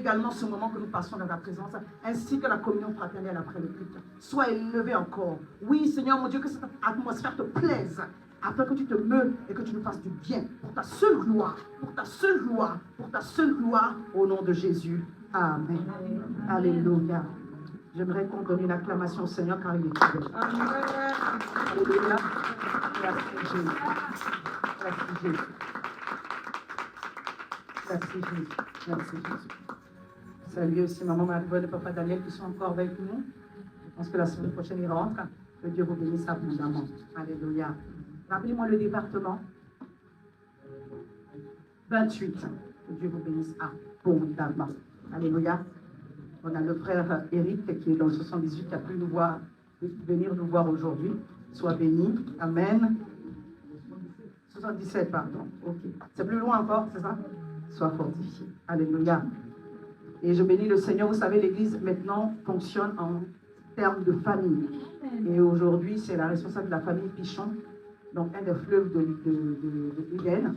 également ce moment que nous passons dans ta présence, ainsi que la communion fraternelle après le culte. Sois élevé encore. Oui, Seigneur mon Dieu, que cette atmosphère te plaise, afin que tu te meules et que tu nous fasses du bien, pour ta seule gloire, pour ta seule gloire, pour ta seule gloire, au nom de Jésus. Amen. Alléluia. J'aimerais qu'on donne une acclamation au Seigneur car il est fidèle. Alléluia. Merci Jésus. Merci Jésus. Merci Jésus. Merci Jésus. Salut aussi maman Marie-Paul et papa Daniel qui sont encore avec nous. Je pense que la semaine prochaine ils rentrent. Que Dieu vous bénisse abondamment. Alléluia. Rappelez-moi le département. 28. Que Dieu vous bénisse abondamment. Alléluia. On a le frère Eric qui est dans le 78 qui a pu nous voir, venir nous voir aujourd'hui. Sois béni. Amen. 77, pardon. Ok. C'est plus loin encore, c'est ça? Sois fortifié. Alléluia. Et je bénis le Seigneur. Vous savez, l'Église maintenant fonctionne en termes de famille. Et aujourd'hui, c'est la responsable de la famille Pichon, donc un des fleuves de Eden,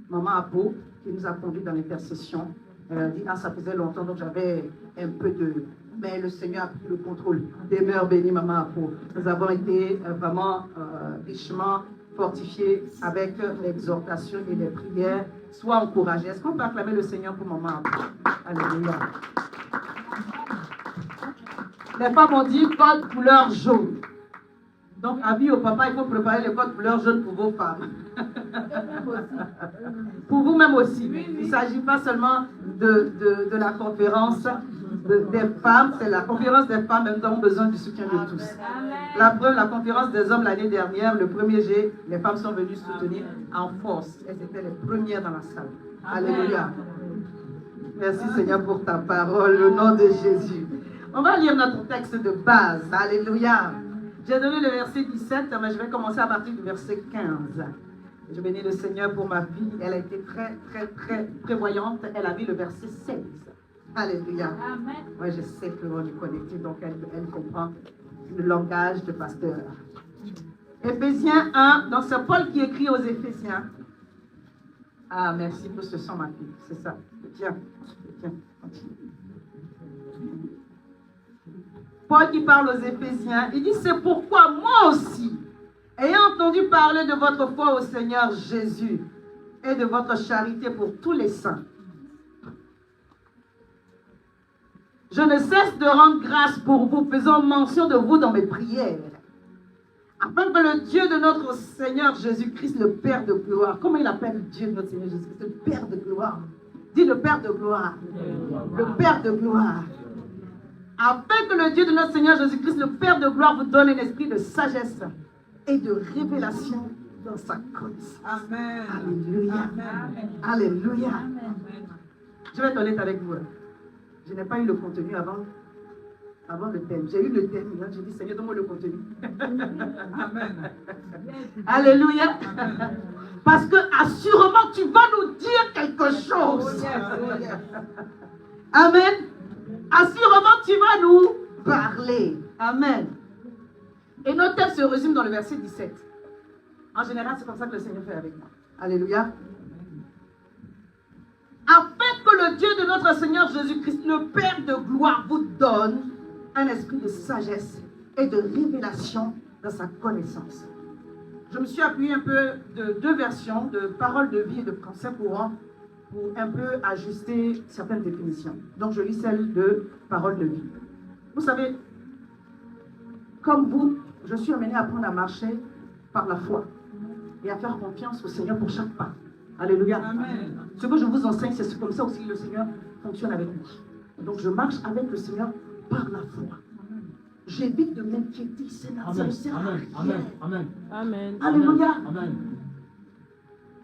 Maman Apo, qui nous a conduits dans l'intercession. Elle a dit, ça faisait longtemps, donc j'avais un peu de... Mais le Seigneur a pris le contrôle. Demeure béni, Maman Apo. Nous avons été vraiment richement fortifiés avec l'exhortation et les prières. Sois encouragés. Est-ce qu'on peut acclamer le Seigneur pour Maman Apo? Alléluia. Les femmes ont dit code couleur jaune. Donc, avis au papa, il faut préparer le code couleur jaune pour vos femmes. Pour vous-même aussi. Il ne s'agit pas seulement de la conférence des femmes, c'est la conférence des femmes, nous avons besoin du soutien de tous. La preuve, la conférence des hommes l'année dernière, le 1er G, les femmes sont venues soutenir en force. Elles étaient les premières dans la salle. Alléluia. Merci Seigneur pour ta parole, au nom de Jésus. On va lire notre texte de base. Alléluia. J'ai donné le verset 17, mais je vais commencer à partir du verset 15. Je bénis le Seigneur pour ma fille. Elle a été très prévoyante. Elle a vu le verset 16. Alléluia. Amen. Moi, je sais que on est connecté, donc elle comprend le langage de pasteur. Éphésiens 1, donc c'est Paul qui écrit aux Éphésiens. Ah, merci pour ce son, ma fille. C'est ça. Tiens, continue. Paul qui parle aux Éphésiens, il dit, c'est pourquoi moi aussi, ayant entendu parler de votre foi au Seigneur Jésus et de votre charité pour tous les saints, je ne cesse de rendre grâce pour vous, faisant mention de vous dans mes prières, afin que le Dieu de notre Seigneur Jésus-Christ, le Père de gloire, comment il appelle Dieu de notre Seigneur Jésus-Christ? Le Père de gloire. Dis le Père de gloire. Le Père de gloire. Afin que le Dieu de notre Seigneur Jésus-Christ, le Père de gloire, vous donne un esprit de sagesse et de révélation dans sa connaissance. Amen. Alléluia. Amen. Alléluia. Amen. Je vais être honnête avec vous. Je n'ai pas eu le contenu avant le thème. J'ai eu le thème. J'ai dit, Seigneur, donne-moi le contenu. Amen. Alléluia. Amen. Parce que assurément, tu vas nous dire quelque chose. Amen. Assurément, tu vas nous parler. Amen. Et notre thème se résume dans le verset 17. En général, c'est comme ça que le Seigneur fait avec moi. Alléluia. Afin que le Dieu de notre Seigneur Jésus-Christ, le Père de gloire, vous donne un esprit de sagesse et de révélation dans sa connaissance. Je me suis appuyé un peu de deux versions, de paroles de vie et de français courant, pour un peu ajuster certaines définitions. Donc, je lis celle de paroles de vie. Vous savez, comme vous, je suis amené à apprendre à marcher par la foi et à faire confiance au Seigneur pour chaque pas. Alléluia. Amen. Ce que je vous enseigne, c'est comme ça aussi que le Seigneur fonctionne avec moi. Donc, je marche avec le Seigneur par la foi. J'évite de m'inquiéter, Seigneur. Ça ne sert à rien. Amen. Amen. Amen. Alléluia. Amen.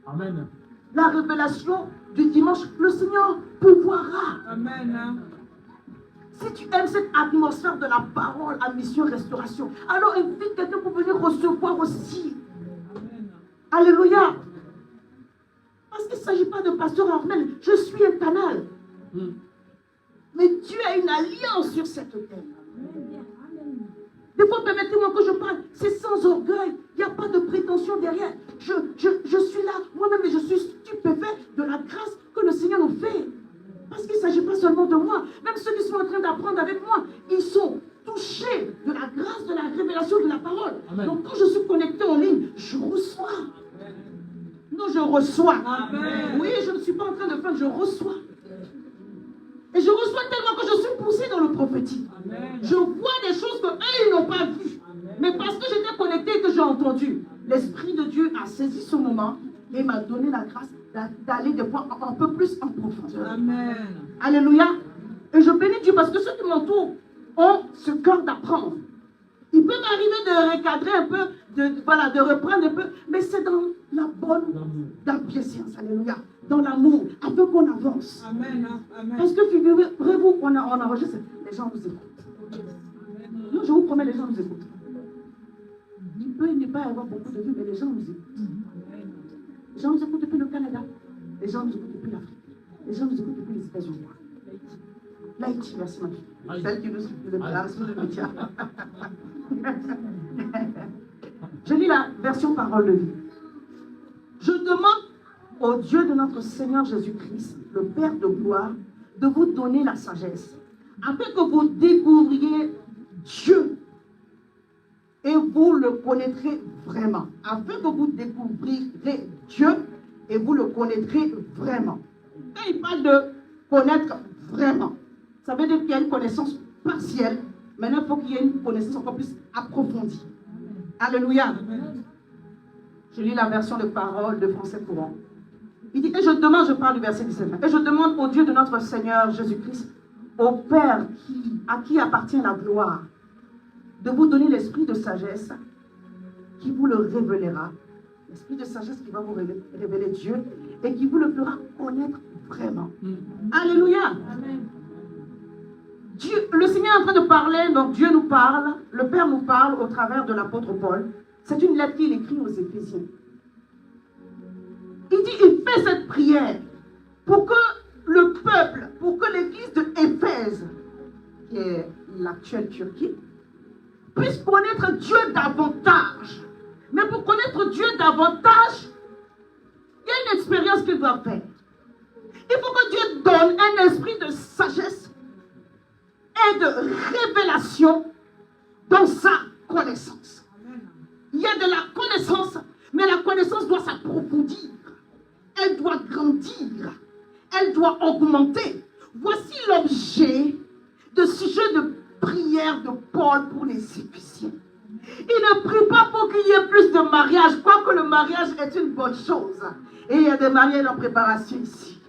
Amen. La révélation du dimanche, le Seigneur pourvoira. Amen. Si tu aimes cette atmosphère de la parole à mission restauration, alors invite quelqu'un pour venir recevoir aussi. Amen. Alléluia. Parce qu'il ne s'agit pas de pasteur Armel. Je suis un canal. Mais Dieu a une alliance sur cette terre. Des fois, permettez-moi que je parle. C'est sans orgueil. Il n'y a pas de prétention derrière. Je suis là. Moi-même, je suis stupéfait de la grâce que le Seigneur nous fait. Parce qu'il ne s'agit pas seulement de moi. Même ceux qui sont en train d'apprendre avec moi, ils sont touchés de la grâce, de la révélation de la parole. Amen. Donc quand je suis connecté en ligne, je reçois. Non, je reçois. Amen. Oui, je ne suis pas en train de faire, je reçois. Et je reçois tellement que je suis poussé dans le prophétique. Amen. Je vois des choses que eux, ils n'ont pas vues. Mais parce que j'étais connecté et que j'ai entendu, l'Esprit de Dieu a saisi ce moment et m'a donné la grâce d'aller des fois un peu plus en profondeur. Amen. Alléluia. Et je bénis Dieu parce que ceux qui m'entourent ont ce cœur d'apprendre. Il peut m'arriver de recadrer un peu, de reprendre un peu, mais c'est dans la bonne bienséance. Alléluia. Dans l'amour, afin qu'on avance. Amen. Amen. Parce que figurez-vous qu'on enregistre, les gens nous écoutent. Non, je vous promets, les gens nous écoutent. Il peut ne pas y avoir beaucoup de vues, mais les gens nous écoutent. Les gens nous écoutent depuis le Canada. Les gens nous écoutent depuis l'Afrique. Les gens nous écoutent depuis les États-Unis. L'Haïti, merci ma fille. Celle qui nous suit le média. Je lis la version parole de vie. Je demande au Dieu de notre Seigneur Jésus-Christ, le Père de gloire, de vous donner la sagesse, afin que vous découvriez Dieu et vous le connaîtrez vraiment. Afin que vous découvrirez Dieu et vous le connaîtrez vraiment. Quand il parle de connaître vraiment, ça veut dire qu'il y a une connaissance partielle. Maintenant, il faut qu'il y ait une connaissance encore plus approfondie. Alléluia. Je lis la version de parole de français courant. Il dit, et je demande, je parle du verset 17, et je demande au Dieu de notre Seigneur Jésus-Christ, au Père à qui appartient la gloire, de vous donner l'esprit de sagesse qui vous le révélera. L'esprit de sagesse qui va vous révéler Dieu et qui vous le fera connaître vraiment. Alléluia. Amen. Dieu, le Seigneur est en train de parler, donc Dieu nous parle, le Père nous parle au travers de l'apôtre Paul. C'est une lettre qu'il écrit aux Éphésiens. Il dit, il fait cette prière pour que le peuple, pour que l'église de Éphèse, qui est l'actuelle Turquie, puisse connaître Dieu davantage. Mais pour connaître Dieu davantage, il y a une expérience qu'il doit faire. Il faut que Dieu donne un esprit de sagesse et de révélation dans sa connaissance. Il y a de la connaissance, mais la connaissance doit s'approfondir. Elle doit grandir. Elle doit augmenter. Voici l'objet de sujet de prière de Paul pour les Éphésiens. Il ne prie pas pour qu'il y ait plus de mariage, quoique le mariage est une bonne chose. Et il y a des mariages en préparation ici.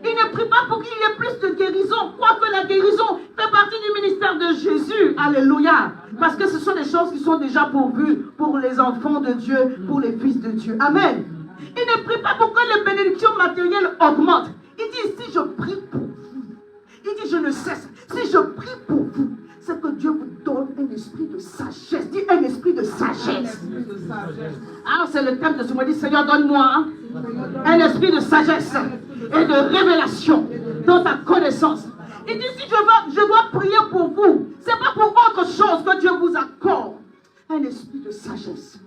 Il ne prie pas pour qu'il y ait plus de guérison, quoique la guérison fait partie du ministère de Jésus. Alléluia. Parce que ce sont des choses qui sont déjà pourvues pour les enfants de Dieu, pour les fils de Dieu. Amen. Il ne prie pas pour que les bénédictions matérielles augmentent. Il dit, si je prie pour vous, il dit, je ne cesse. Si je prie pour vous, c'est que Dieu vous donne un esprit de sagesse. Dis un esprit de sagesse. Alors c'est le thème de ce mois. Dit, Seigneur, donne-moi un esprit de sagesse et de révélation dans ta connaissance. Il dit, si je dois prier pour vous, ce n'est pas pour autre chose que Dieu vous accorde. Un esprit de sagesse,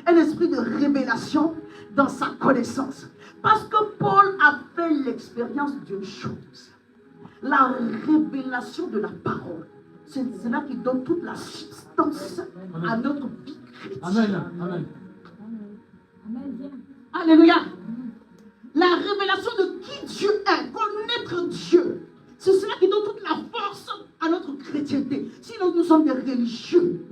un esprit de révélation dans sa connaissance. Parce que Paul a fait l'expérience d'une chose. La révélation de la parole. C'est cela qui donne toute la substance à notre vie chrétienne. Amen. Amen. Alléluia. La révélation de qui Dieu est, connaître Dieu. C'est cela qui donne toute la force à notre chrétienté. Sinon, nous sommes des religieux.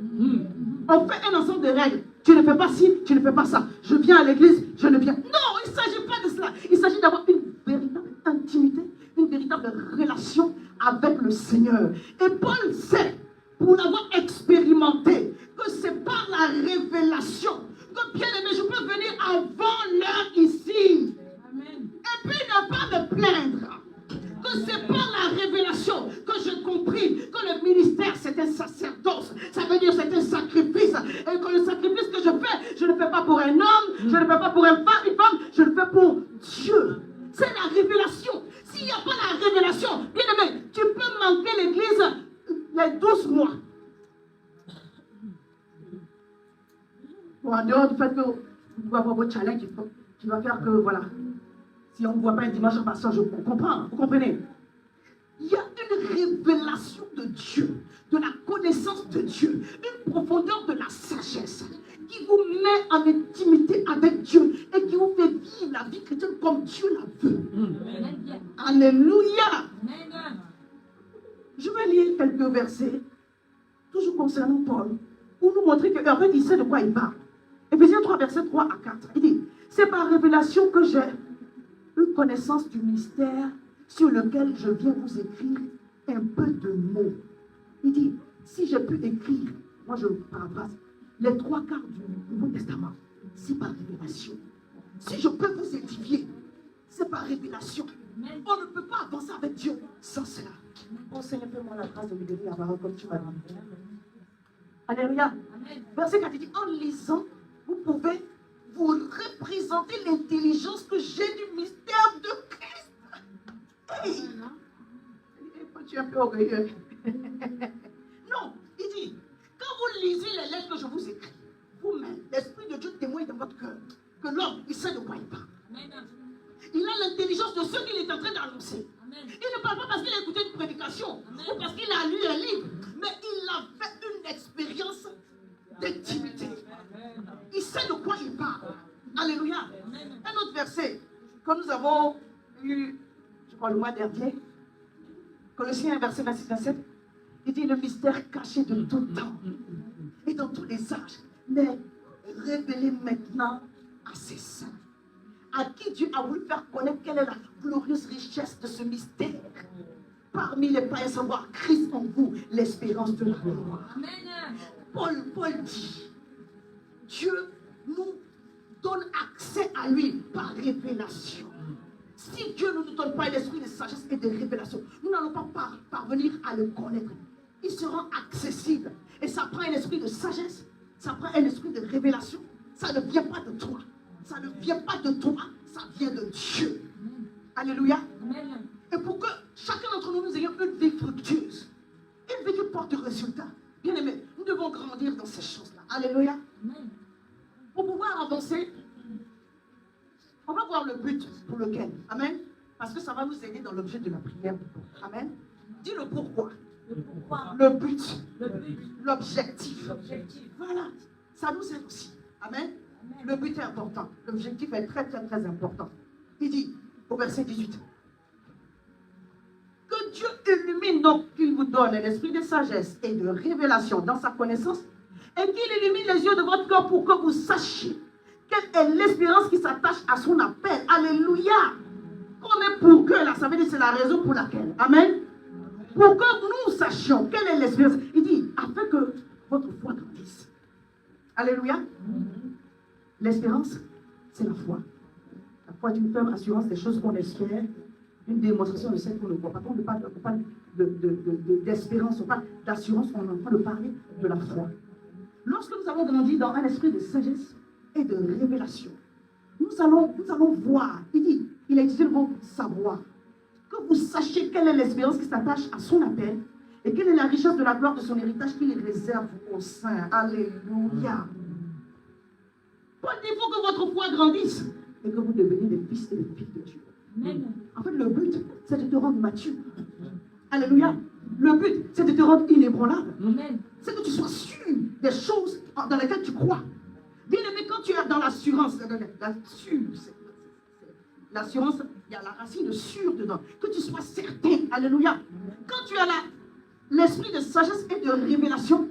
On fait un ensemble de règles. Tu ne fais pas ci, tu ne fais pas ça. Je viens à l'église, je ne viens. Non, il ne s'agit pas de cela. Il s'agit d'avoir une véritable intimité, une véritable relation avec le Seigneur. Et Paul sait, pour l'avoir expérimenté, que c'est par la révélation que, bien aimé, je peux venir avant l'heure ici. Amen. Et puis ne pas me plaindre. Que c'est par la révélation que j'ai compris que le ministère c'est un sacerdoce. Ça veut dire c'est un sacrifice. Et que le sacrifice que je ne fais pas pour un homme, je ne fais pas pour une femme, je le fais pour Dieu. C'est la révélation. S'il n'y a pas la révélation, bien aimé, tu peux manquer l'église les 12 mois. Bon, en dehors du fait que vous pouvez avoir votre challenge qui va faire que, voilà, si on ne voit pas un dimanche en passant, je comprends, vous comprenez. il y a une révélation de Dieu, de la connaissance de Dieu, une profondeur de la sagesse qui vous met en intimité avec Dieu et qui vous fait vivre la vie chrétienne comme Dieu la veut. Alléluia. Je vais lire quelques versets, toujours concernant Paul, pour nous montrer qu'en fait, il sait de quoi il parle. Éphésiens 3, versets 3 à 4. Il dit, c'est par révélation que j'ai une connaissance du mystère sur lequel je viens vous écrire un peu de mots. Il dit, si j'ai pu écrire, moi je paraphrase, les 3 quarts du Nouveau Testament, c'est par révélation. Si je peux vous édifier, c'est par révélation. On ne peut pas avancer avec Dieu sans cela. Oh Seigneur, fais-moi la grâce de me donner la parole comme tu m'as dit. Alléluia. Verset 4, il dit, en lisant, vous pouvez vous représenter l'intelligence que j'ai du mystère de Christ. Hey. Tu es un peu orgueilleux. Non, il dit, quand vous lisez les lettres que je vous écris, vous-même, l'Esprit de Dieu témoigne dans votre cœur que l'homme, il sait de quoi il parle. Il a l'intelligence de ce qu'il est en train d'annoncer. Il ne parle pas parce qu'il a écouté une prédication ou parce qu'il a lu un livre, mais il a fait une expérience d'intimité. Il sait de quoi il parle. Alléluia. Un autre verset que nous avons lu, je crois, le mois dernier, Colossiens 1, verset 26-27, il dit le mystère caché de tout temps et dans tous les âges, mais révélé maintenant à ses saints, à qui Dieu a voulu faire connaître quelle est la glorieuse richesse de ce mystère. Parmi les païens, savoir Christ en vous, l'espérance de la gloire. Paul dit, Dieu nous donne accès à lui par révélation. Si Dieu ne nous donne pas l'esprit de sagesse et de révélation, nous n'allons pas parvenir à le connaître. Il sera accessible. Et ça prend un esprit de sagesse, ça prend un esprit de révélation. Ça ne vient pas de toi. Ça ne vient pas de toi, ça vient de Dieu. Alléluia. Amen. Et pour que chacun d'entre nous, nous ayons une vie fructueuse, une vie qui porte du résultat. Bien aimé, nous devons grandir dans ces choses-là. Alléluia. Amen. Pour pouvoir avancer, on va voir le but pour lequel. Amen. Parce que ça va nous aider dans l'objet de la prière. Amen. Dis le pourquoi. Le but. L'objectif. Voilà. Ça nous aide aussi. Amen. Le but est important. L'objectif est très, très, très important. Il dit, au verset 18, que Dieu illumine, donc qu'il vous donne un esprit de sagesse et de révélation dans sa connaissance, et qu'il illumine les yeux de votre cœur pour que vous sachiez quelle est l'espérance qui s'attache à son appel. Alléluia. On est pour que, là, ça veut dire c'est la raison pour laquelle. Amen. Pour que nous sachions quelle est l'espérance. Il dit, afin que votre foi grandisse. Alléluia. L'espérance, c'est la foi. La foi est une ferme assurance des choses qu'on espère, une démonstration de celles qu'on ne voit pas. On ne parle pas d'espérance, on parle d'assurance, on est en train de parler de la foi. Lorsque nous avons grandi dans un esprit de sagesse et de révélation, nous allons voir, il a utilisé le mot savoir, que vous sachiez quelle est l'espérance qui s'attache à son appel et quelle est la richesse de la gloire de son héritage qu'il réserve aux saints. Alléluia. Paul dit, il faut que votre foi grandisse et que vous deveniez des fils et des filles de Dieu. Amen. En fait, le but, c'est de te rendre mature. Alléluia. Le but, c'est de te rendre inébranlable. C'est que tu sois sûr des choses dans lesquelles tu crois. Bien aimé, quand tu es dans l'assurance, l'assurance, il y a la racine de sûr dedans. Que tu sois certain. Alléluia. Quand tu as l'esprit de sagesse et de révélation,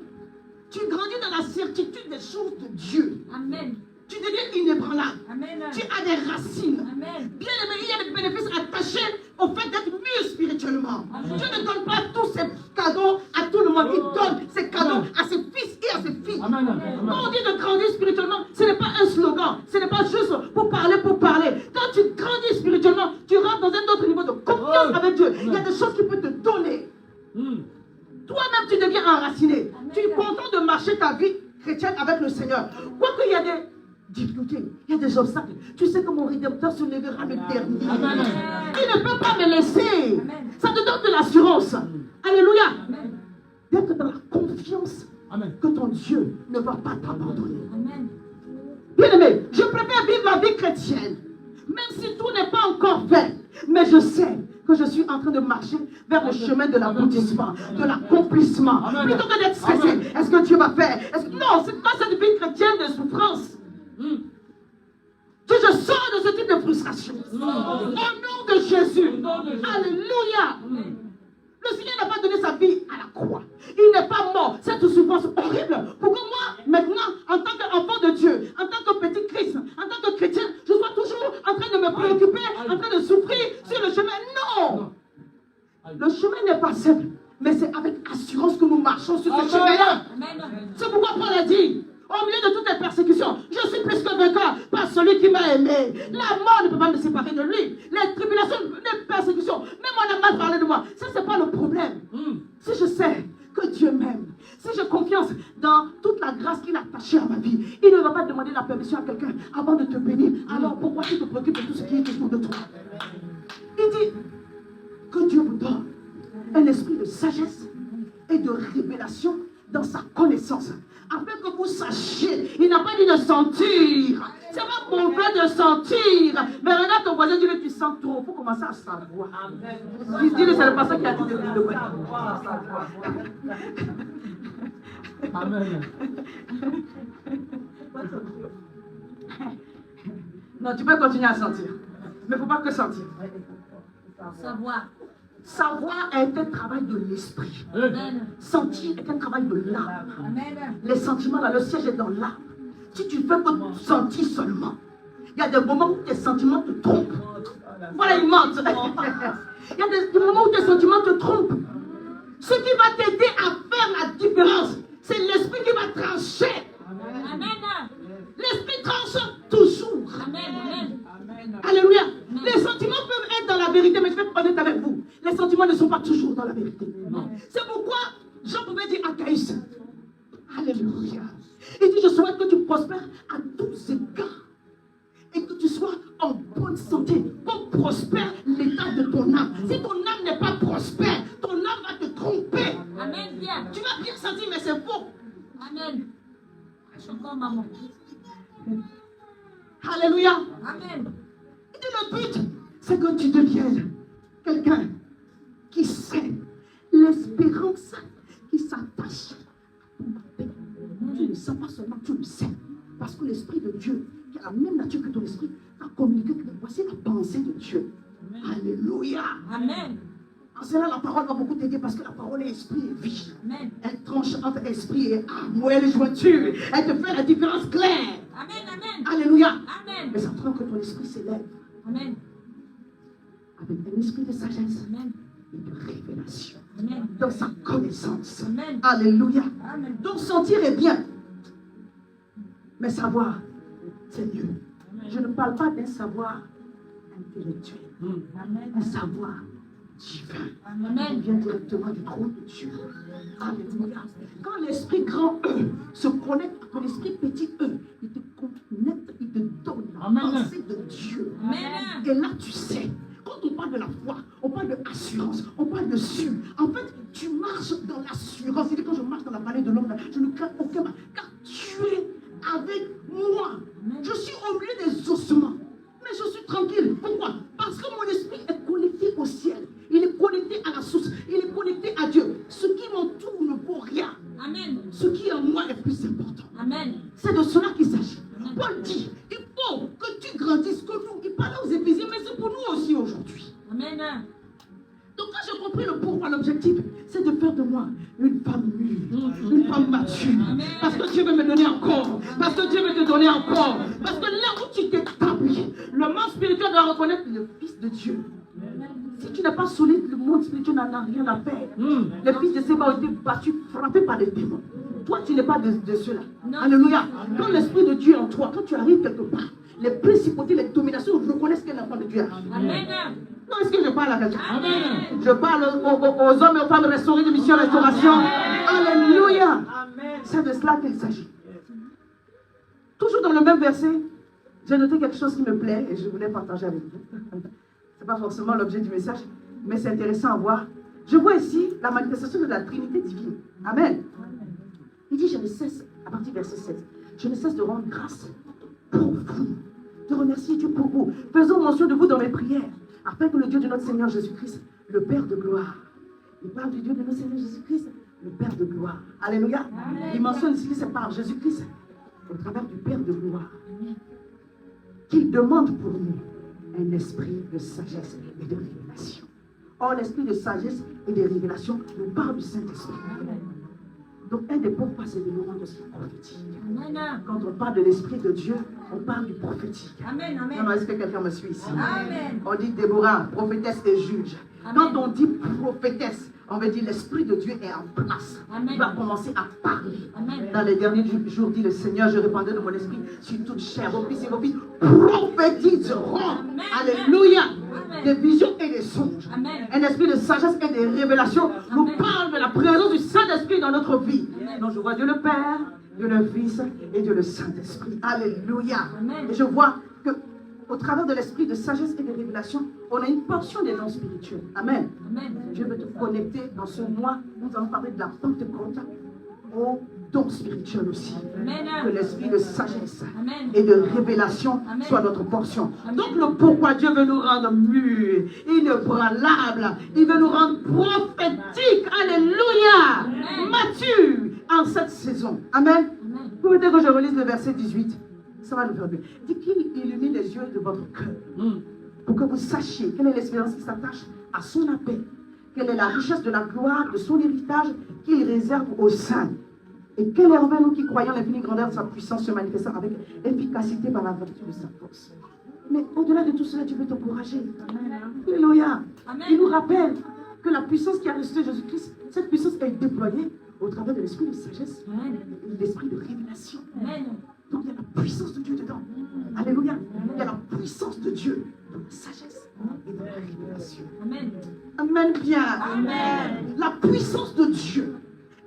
tu grandis dans la certitude des choses de Dieu. Amen. Tu deviens inébranlable. Amen. Tu as des racines. Amen. Bien aimé, il y a des bénéfices attachés au fait d'être mûr spirituellement. Amen. Dieu ne donne pas tous ses cadeaux à tout le monde. Il donne ses cadeaux à ses fils et à ses filles. Amen. Quand on dit de grandir spirituellement, ce n'est pas un slogan. Ce n'est pas juste pour parler. Quand tu grandis spirituellement, tu rentres dans un autre niveau de confiance avec Dieu. Amen. Il y a des choses qu'il peut te donner. Toi-même, tu deviens enraciné. Amen. Tu es content de marcher ta vie chrétienne avec le Seigneur. Quoique il y a des difficultés, il y a des obstacles. Tu sais que mon Rédempteur se lèvera le dernier. Amen. Il ne peut pas me laisser. Amen. Ça te donne de l'assurance. Alléluia. D'être dans la confiance. Amen. Que ton Dieu ne va pas t'abandonner. Bien aimé, je préfère vivre ma vie chrétienne, même si tout n'est pas encore fait. Mais je sais que je suis en train de marcher vers le chemin de l'aboutissement, de l'accomplissement. Plutôt que d'être stressé, est-ce que Dieu va faire? Non, c'est pas cette vie chrétienne de souffrance. Que je sors de ce type de frustration. Au nom de Jésus. Alléluia. Le Seigneur n'a pas donné sa vie à la croix. Il n'est pas mort. Cette souffrance horrible. Pour que moi, maintenant, en tant qu'enfant de Dieu, en tant que petit Christ, en tant que chrétien, je sois toujours en train de me préoccuper, en train de souffrir sur le chemin. Non. Le chemin n'est pas simple. Mais c'est avec assurance que nous marchons sur ce chemin-là. C'est pourquoi Paul a dit, au milieu de toutes les persécutions, je suis plus que vainqueur par celui qui m'a aimé. La mort ne peut pas me séparer de lui. Les tribulations, les persécutions, même on a mal parlé de moi. Ça, c'est pas le problème. Si je sais que Dieu m'aime, si j'ai confiance dans toute la grâce qu'il a attachée à ma vie, il ne va pas demander la permission à quelqu'un avant de te bénir. Alors pourquoi tu te préoccupes de tout ce qui est autour de toi? Il dit que Dieu vous donne un esprit de sagesse et de révélation dans sa connaissance, afin que vous sachiez. Il n'a pas dit de sentir. C'est pas mauvais de sentir. Mais regarde ton voisin, dis-lui, tu sens trop. Il faut commencer à savoir. Dis-lui, c'est le pasteur qui a dit de lui. Amen. Non, tu peux continuer à sentir. Mais il ne faut pas que sentir. Savoir. Savoir est un travail de l'esprit. Sentir est un travail de l'âme. Les sentiments, là, le siège est dans l'âme. Si tu fais que sentir seulement, il y a des moments où tes sentiments te trompent. Voilà, ils mentent. Il y a des moments où tes sentiments te trompent. Ce qui va t'aider à faire la différence, c'est l'esprit qui va trancher. L'esprit tranche toujours. Alléluia. Les sentiments peuvent être dans la vérité, mais je vais être honnête avec vous. Les sentiments ne sont pas toujours dans la vérité. C'est pourquoi Jean pouvait dire à Caïs, alléluia. Il dit, je souhaite que tu prospères à tous égards et que tu sois en bonne santé, comme prospère l'état de ton âme. Si ton âme n'est pas prospère, ton âme va te tromper. Amen. Bien. Tu vas bien sentir, mais c'est faux. Amen. Je suis encore maman. Alléluia. Amen. Et le but, c'est que tu deviennes quelqu'un qui sait l'espérance qui s'attache à ton paix. Tu ne sais pas seulement, tu le sais. Parce que l'Esprit de Dieu, qui a la même nature que ton esprit, va communiquer que voici la pensée de Dieu. Amen. Alléluia. Amen. En cela, la parole va beaucoup t'aider parce que la parole est esprit et vie. Amen. Elle tranche entre esprit et âme. Où elle est jointure. Elle te fait la différence claire. Amen. Amen. Alléluia. Amen. Mais ça prend que ton esprit s'élève. Amen. Avec un esprit de sagesse Amen. et de révélation. Amen. Dans sa connaissance. Amen. Alléluia. Amen. Donc sentir est bien. Mais savoir, c'est mieux. Je ne parle pas d'un savoir intellectuel. Amen. Un savoir divin. Qui Amen. vient directement du trône de Dieu. Alléluia. Quand l'esprit grand E se connecte à ton esprit petit E, il te connecte, il te donne la Amen. pensée de Dieu. Amen. Et là, tu sais, quand on parle de la foi, on parle de assurance, on parle de sûr. En fait, tu marches dans l'assurance. C'est-à-dire quand je marche dans la vallée de l'homme, je ne crains aucun mal. Car tu es avec moi. Je suis au milieu des ossements. Mais je suis tranquille. Pourquoi? Parce que mon esprit est connecté au ciel. Il est connecté à la source. Il est connecté à Dieu. Ce qui m'entoure ne vaut rien. Amen. Ce qui est en moi est plus important. Amen. C'est de cela qu'il s'agit. Paul dit, il faut que tu grandisses comme nous. Il parle aux Éphésiens, mais c'est pour nous aussi aujourd'hui. Amen. Donc quand j'ai compris le pourquoi, l'objectif, c'est de faire de moi une femme mûre, une femme mature. Parce que Dieu veut me donner encore. Parce que Dieu veut te donner encore. Parce que là où tu t'établis, le monde spirituel doit reconnaître le Fils de Dieu. Si tu n'es pas solide, le monde spirituel n'en a rien à faire. Les fils de Séba ont été battus, frappés par des démons. Toi, tu n'es pas de ceux-là. Alléluia. Quand l'Esprit de Dieu est en toi, quand tu arrives quelque part, les principautés, les dominations reconnaissent qu'un enfant de Dieu arrive. Amen. Non, est-ce que je parle à quelqu'un? Amen. Je parle aux hommes et aux femmes restaurés de mission restauration. Alléluia. C'est de cela qu'il s'agit. Toujours dans le même verset, j'ai noté quelque chose qui me plaît et je voulais partager avec vous. Ce n'est pas forcément l'objet du message, mais c'est intéressant à voir. Je vois ici la manifestation de la Trinité divine. Amen. Il dit, je ne cesse, à partir du verset 16, je ne cesse de rendre grâce pour vous, de remercier Dieu pour vous. Faisons mention de vous dans mes prières. Afin que le Dieu de notre Seigneur Jésus-Christ, le Père de gloire, il parle du Dieu de notre Seigneur Jésus-Christ, le Père de gloire. Alléluia. Il mentionne ici que c'est par Jésus-Christ, au travers du Père de gloire, qu'il demande pour nous un esprit de sagesse et de révélation. Or, l'esprit de sagesse et de révélation nous parle du Saint-Esprit. Donc, un des pourquoi c'est de nous rendre aussi prophétique. Quand on parle de l'Esprit de Dieu, on parle du prophétique. Amen. Non, est-ce que quelqu'un me suit ici? Amen. On dit Déborah, prophétesse et juge. Amen. Quand on dit prophétesse, on veut dire l'Esprit de Dieu est en place. Amen. Il va commencer à parler. Amen. Dans les derniers jours, dit le Seigneur, je répandrai de mon esprit sur toute chair. Vos fils et vos filles prophétiseront. Amen. Alléluia. Amen. Des visions et des songes. Amen. Un esprit de sagesse et de révélation nous Amen. parle de la présence du Saint-Esprit dans notre vie. Amen. Donc je vois Dieu le Père, Dieu le Fils et Dieu le Saint-Esprit. Alléluia. Amen. Et je vois que au travers de l'esprit de sagesse et de révélation, on a une portion des dons spirituels. Amen. Amen. Je veux te connecter dans ce mois. Nous allons parler de la Pentecôte aux dons spirituels aussi. Amen. Que l'esprit de sagesse Amen. et de révélation Amen. soit notre portion. Amen. Donc le pourquoi Dieu veut nous rendre mûrs, inébranlables, il veut nous rendre prophétiques, alléluia, Amen. matures en cette saison. Amen. Amen. Vous mettez que je relise le verset 18. Ça va nous faire bien. Dit qu'il illumine les yeux de votre cœur pour que vous sachiez quelle est l'espérance qui s'attache à son appel, quelle est la richesse de la gloire de son héritage qu'il réserve aux saints. Et quelle est envers nous qui croyons l'infinie grandeur de sa puissance se manifestant avec efficacité par la vertu de sa force. Mais au-delà de tout cela, Dieu veut t'encourager. Alléluia. Amen. Il nous rappelle que la puissance qui a ressuscité Jésus-Christ, cette puissance est déployée au travers de l'esprit de sagesse et de l'esprit de révélation. Amen. Donc il y a la puissance de Dieu dedans. Alléluia. Il y a la puissance de Dieu dans la sagesse et dans la révélation. Amen. Amen bien. Amen. La puissance de Dieu,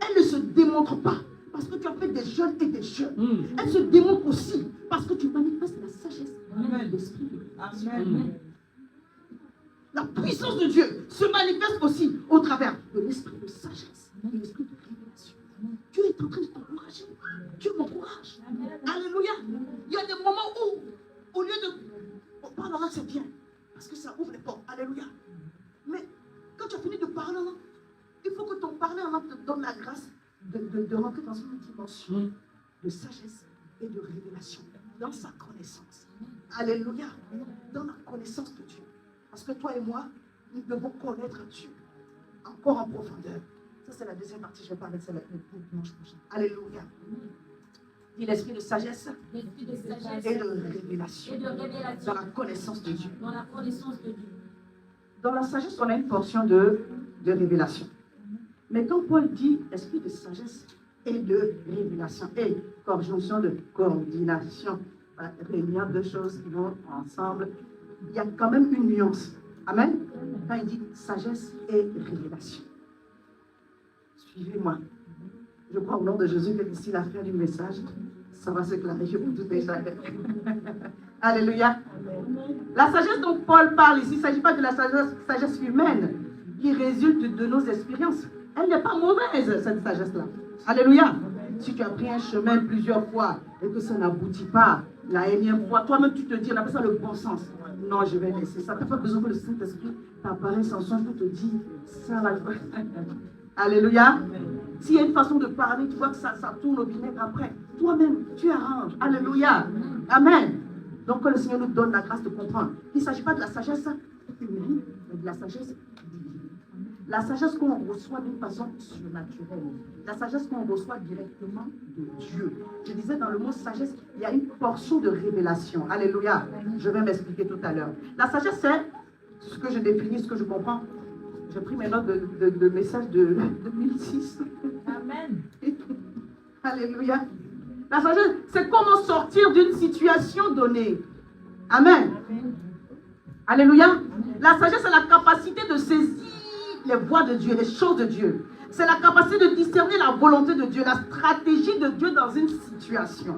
elle ne se démontre pas parce que tu as fait des jeûnes et des jeûnes. Elle se démontre aussi parce que tu manifestes la sagesse et l'esprit. Amen. La puissance de Dieu se manifeste aussi au travers de l'esprit de sagesse et l'esprit de révélation. Dieu est en train de t'encourager. Dieu m'encourage. Alléluia. Il y a des moments où, au lieu de... On parle en langue, c'est bien. Parce que ça ouvre les portes. Alléluia. Mais quand tu as fini de parler en langue, il faut que ton parler en langue te donne la grâce de rentrer dans une dimension de sagesse et de révélation dans sa connaissance. Alléluia. Dans la connaissance de Dieu. Parce que toi et moi, nous devons connaître Dieu encore en profondeur. Ça, c'est la deuxième partie. Je vais parler de ça le dimanche prochain. Alléluia. Dit l'esprit de sagesse L'esprit de sagesse et de révélation et de révélation dans la connaissance de Dieu. dans la connaissance de Dieu. Dans la sagesse, on a une portion de révélation. Mais quand Paul dit esprit de sagesse et de révélation, et conjonction de coordination, réunir deux choses qui vont ensemble, il y a quand même une nuance. Amen. Quand il dit sagesse et révélation. Suivez-moi. Je crois au nom de Jésus que d'ici la fin du message, ça va se clarifier pour tout et chacun. Alléluia. La sagesse dont Paul parle ici, il ne s'agit pas de la sagesse humaine qui résulte de nos expériences. Elle n'est pas mauvaise, cette sagesse-là. Alléluia. Si tu as pris un chemin plusieurs fois et que ça n'aboutit pas, la énième fois, toi-même tu te dis, on appelle ça le bon sens. Non, je vais laisser ça. Tu n'as pas besoin que le Saint-Esprit t'apparaisse en songe pour te dire, ça va. Alléluia. S'il y a une façon de parler, tu vois que ça tourne au vinaigre après. Toi-même, tu arranges. Alléluia. Amen. Donc que le Seigneur nous donne la grâce de comprendre. Il ne s'agit pas de la sagesse humaine, mais de la sagesse divine. La sagesse qu'on reçoit d'une façon surnaturelle. La sagesse qu'on reçoit directement de Dieu. Je disais dans le mot sagesse, il y a une portion de révélation. Alléluia. Je vais m'expliquer tout à l'heure. La sagesse, c'est ce que je définis, ce que je comprends. J'ai pris mes notes de message de 2006. Amen. Alléluia. La sagesse, c'est comment sortir d'une situation donnée. Amen. Alléluia. La sagesse, c'est la capacité de saisir les voies de Dieu, les choses de Dieu. C'est la capacité de discerner la volonté de Dieu, la stratégie de Dieu dans une situation.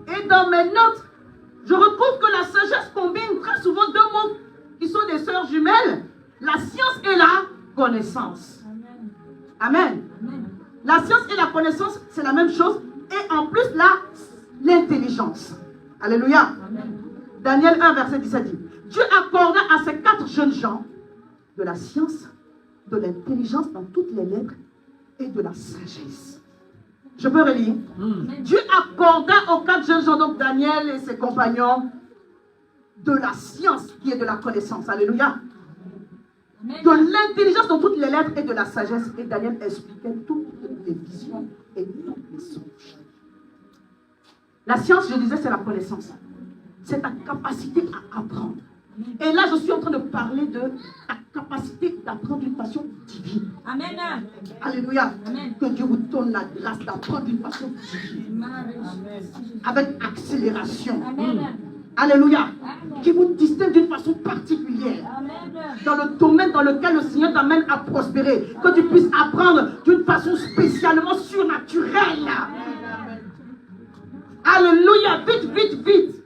Et dans mes notes, je retrouve que la sagesse combine très souvent deux mots qui sont des sœurs jumelles, la science et la connaissance. Amen. Amen. La science et la connaissance, c'est la même chose. Et en plus, l'intelligence. Alléluia. Amen. Daniel 1, verset 17 dit, Dieu accorda à ces 4 jeunes gens de la science, de l'intelligence dans toutes les lettres et de la sagesse. Je peux relire. Dieu accorda aux 4 jeunes gens, donc Daniel et ses compagnons, de la science qui est de la connaissance. Alléluia. De l'intelligence dans toutes les lettres et de la sagesse. Et Daniel expliquait toutes les visions et tous les songes. La science, je disais, c'est la connaissance. C'est ta capacité à apprendre. Et là, je suis en train de parler de ta capacité d'apprendre d'une façon divine. Amen. Alléluia. Amen. Que Dieu vous donne la grâce d'apprendre d'une façon divine. Avec accélération. Amen. Alléluia. Qui vous distingue d'une façon particulière. Dans le domaine dans lequel le Seigneur t'amène à prospérer. Que tu puisses apprendre d'une façon spécialement surnaturelle. Alléluia. Vite, vite, vite.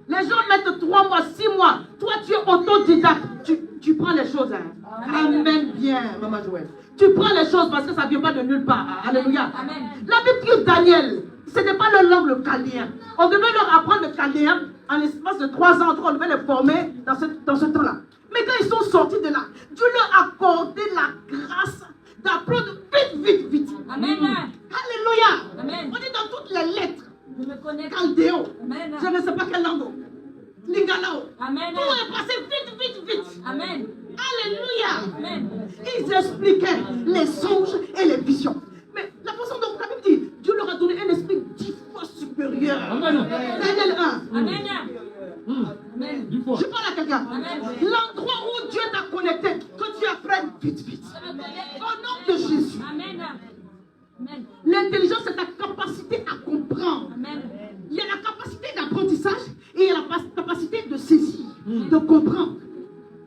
Les gens mettent 3 mois, 6 mois. Toi, tu es autodidacte. Tu prends les choses. Hein. Amen. Bien, Maman Joël. Tu prends les choses parce que ça ne vient pas de nulle part. Alléluia. Amen. La Bible dit Daniel, ce n'est pas leur langue le chaldéen. On devait leur apprendre le chaldéen en l'espace de 3 ans. On devait les former dans ce temps-là. Mais quand ils sont sortis de là, Dieu leur a accordé la grâce d'apprendre vite, vite, vite. Amen. Alléluia. Amen. On dit dans toutes les lettres. Je me connais. Chaldéo. Amen. Je ne sais pas quelle langue. Lingalao. Amen. Tout est passé vite, vite, vite. Amen. Alléluia. Amen. Ils expliquaient les songes et les visions. Mais la façon dont la Bible dit, Dieu leur a donné un esprit 10 fois supérieur. Amen. Daniel 1. Amen. Amen. Je parle à quelqu'un. L'endroit où Dieu t'a connecté, que tu apprennes vite, vite. Au nom de Jésus. Amen. Amen. L'intelligence, c'est ta capacité à comprendre. Amen. Il y a la capacité d'apprentissage et il y a la capacité de saisir, de comprendre.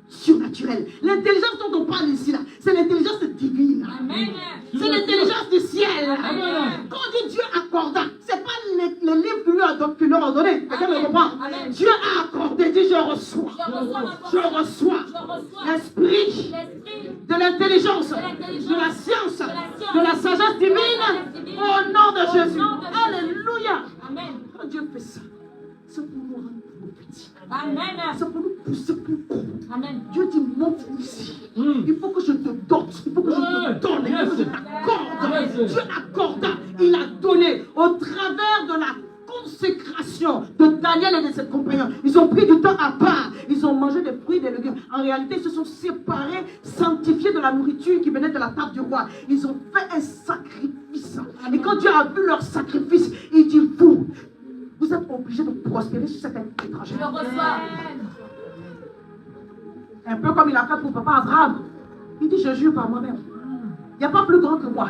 Surnaturelle. L'intelligence dont on parle ici, là, c'est l'intelligence divine. Amen. C'est l'intelligence du ciel. Amen. Quand on dit Dieu accorda, ce n'est pas les livres qui leur ont donné. Quelqu'un me comprend? Amen. Dieu a accordé, dit je reçois. Je reçois l'esprit de l'intelligence, de la science, de la sagesse divine au nom de Jésus. Alléluia. Amen. Quand Dieu fait ça, c'est pour nous rendre plus petits. Amen. C'est pour nous pousser plus haut. Amen. Dieu dit monte ici. Il faut que je te dote. Il faut que je te donne. Il faut que je t'accorde. Dieu accorda. Il a donné au travers de la consécration de Daniel et de ses compagnons. Ils ont pris du temps à part. Ils ont mangé des fruits et des légumes. En réalité, ils se sont séparés, sanctifiés de la nourriture qui venait de la table du roi. Ils ont fait un sacrifice. Et quand Dieu a vu leur sacrifice, il dit vous êtes obligés de prospérer sur cette terre étrangère. Je reçois. Un peu comme il a fait pour papa Abraham. Il dit, je jure par moi-même. Il n'y a pas plus grand que moi.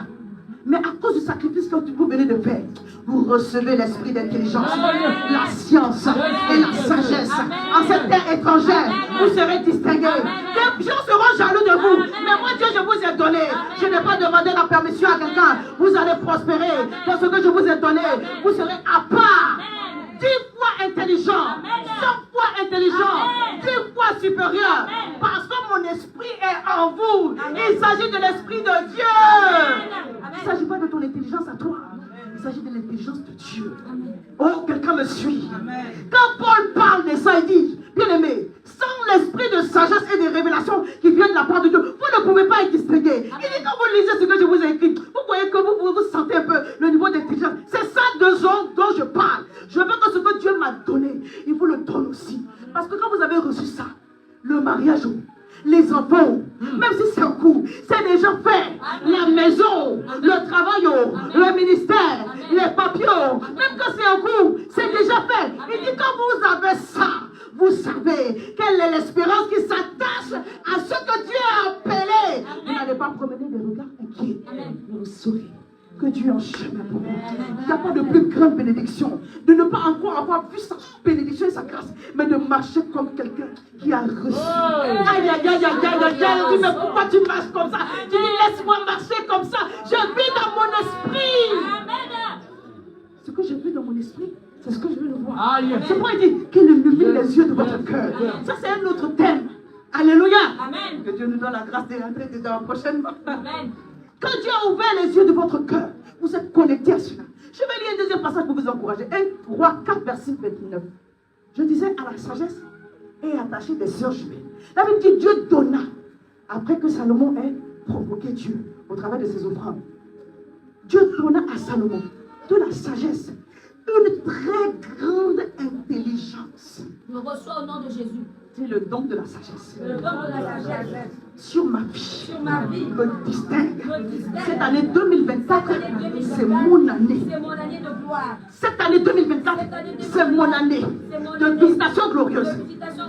Mais à cause du sacrifice que vous venez de faire, vous recevez l'esprit d'intelligence, la science et la sagesse. En cette terre étrangère, vous serez distingués. Les gens seront jaloux de vous. Mais moi, Dieu, je vous ai donné. Je n'ai pas demandé la permission à quelqu'un. Vous allez prospérer. Dans ce que je vous ai donné, vous serez à part. 10 fois intelligent, 100 fois intelligent, 10 fois supérieur. Parce que mon esprit est en vous. Il s'agit de l'esprit de Dieu. Il ne s'agit pas de ton intelligence à toi. Il s'agit de l'intelligence de Dieu. Oh, quelqu'un me suit. Quand Paul parle de ça, il dit, bien aimé, sans l'esprit de sagesse et de révélation qui vient de la part de Dieu, vous ne pouvez pas être distingué. Il dit, quand vous lisez ce que je vous ai écrit, vous voyez que vous sentez un peu le niveau d'intelligence. C'est ça dont je parle. Je veux que ce que Dieu m'a donné, il vous le donne aussi. Parce que quand vous avez reçu ça, le mariage, les enfants, même si c'est un coup, c'est déjà fait. La maison, le travail, le ministère, les papiers, même quand c'est un coup, c'est déjà fait. Il dit quand vous avez ça, vous savez quelle est l'espérance qui s'attache à ce que Dieu a appelé. Vous n'allez pas promener des regards inquiets. Vous saurez que Dieu est en chemin pour vous. Il n'y a pas de plus grande bénédiction de ne pas encore avoir vu sa bénédiction et sa grâce, mais de marcher comme quelqu'un qui a reçu. Aïe, aïe, aïe, aïe, aïe, aïe, aïe. Mais pourquoi tu marches comme ça? Tu dis laisse-moi marcher comme ça. Je vis dans mon esprit. Ce que je vis dans mon esprit, c'est ce que je veux le voir. C'est pourquoi il dit qu'il illumine les yeux de votre cœur. Ça, c'est un autre thème. Alléluia. Amen. Que Dieu nous donne la grâce de rentrer dedans prochainement. Amen. Quand Dieu a ouvert les yeux de votre cœur, vous êtes connectés à cela. Je vais lire un deuxième passage pour vous encourager. 1 Roi 4, verset 29. Je disais, à la sagesse est attachée des sœurs jumelles. La Bible dit, Dieu donna, après que Salomon ait provoqué Dieu au travers de ses offrandes. Dieu donna à Salomon de la sagesse, une très grande intelligence. Je reçois au nom de Jésus. C'est le don de la sagesse. Le don de la sagesse. Sur ma vie, Sur ma vie. me distingue. Me distingue. Cette année 2024, Cette année 2024, c'est mon année. C'est mon année de gloire. Cette année 2024, c'est mon année de visitation glorieuse.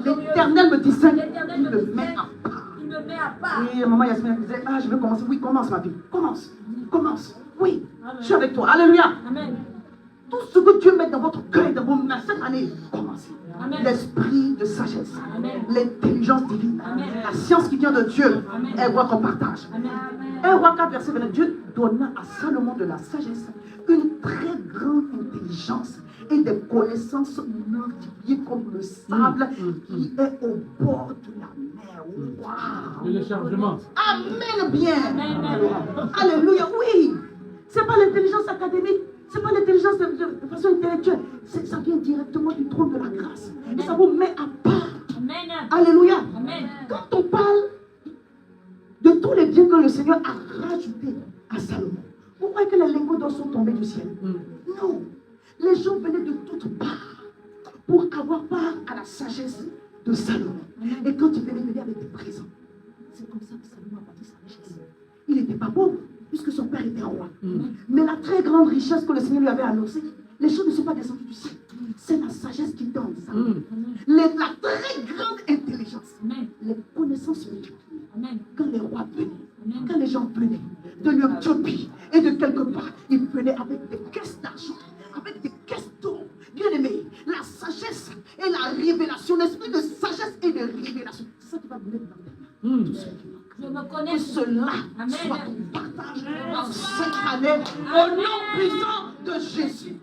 L'Éternel me distingue, il me met à part. Il me met à part. Et maman Yasmine disait, ah, je veux commencer. Oui, commence ma vie. Commence. Commence. Oui, Amen. je suis avec toi. Alléluia. Amen. Tout ce que Dieu met dans votre cœur et dans vos mains cette année, commencez. Amen. L'esprit de sagesse, Amen. l'intelligence divine, Amen. la science qui vient de Dieu Amen. est votre partage. Amen. 1 Roi 4, verset 29, Dieu donna à Salomon de la sagesse, une très grande intelligence et des connaissances multipliées comme le sable qui est au bord de la mer. Waouh! Et le chargement. Amen bien. Amen. Alléluia, oui. C'est pas l'intelligence académique, c'est pas l'intelligence de façon intellectuelle. Ça vient directement du trône de la grâce. Et ça vous met à part. Amen. Alléluia. Amen. Quand on parle de tous les biens que le Seigneur a rajoutés à Salomon, vous croyez que les lingots d'or sont tombés du ciel? Non. Les gens venaient de toutes parts pour avoir part à la sagesse de Salomon. Et quand il venait avec des présents, c'est comme ça que Salomon a bâti sa richesse. Il n'était pas pauvre, puisque son père était roi. Mais la très grande richesse que le Seigneur lui avait annoncée, les choses ne sont pas descendues du ciel. C'est la sagesse qui donne ça. La très grande intelligence. Amen. Les connaissances multipliées. Amen. Quand les rois venaient, Amen. quand les gens venaient de l'Éthiopie et de quelque part, ils venaient avec des caisses d'argent, avec des caisses d'or. Bien aimé, la sagesse et la révélation, l'esprit de sagesse et de révélation, c'est ça qui va vous mettre dans tes mains. Tout ce qui manque. Je me connais. Que cela Amen. soit ton partage dans cette année au nom puissant de Jésus.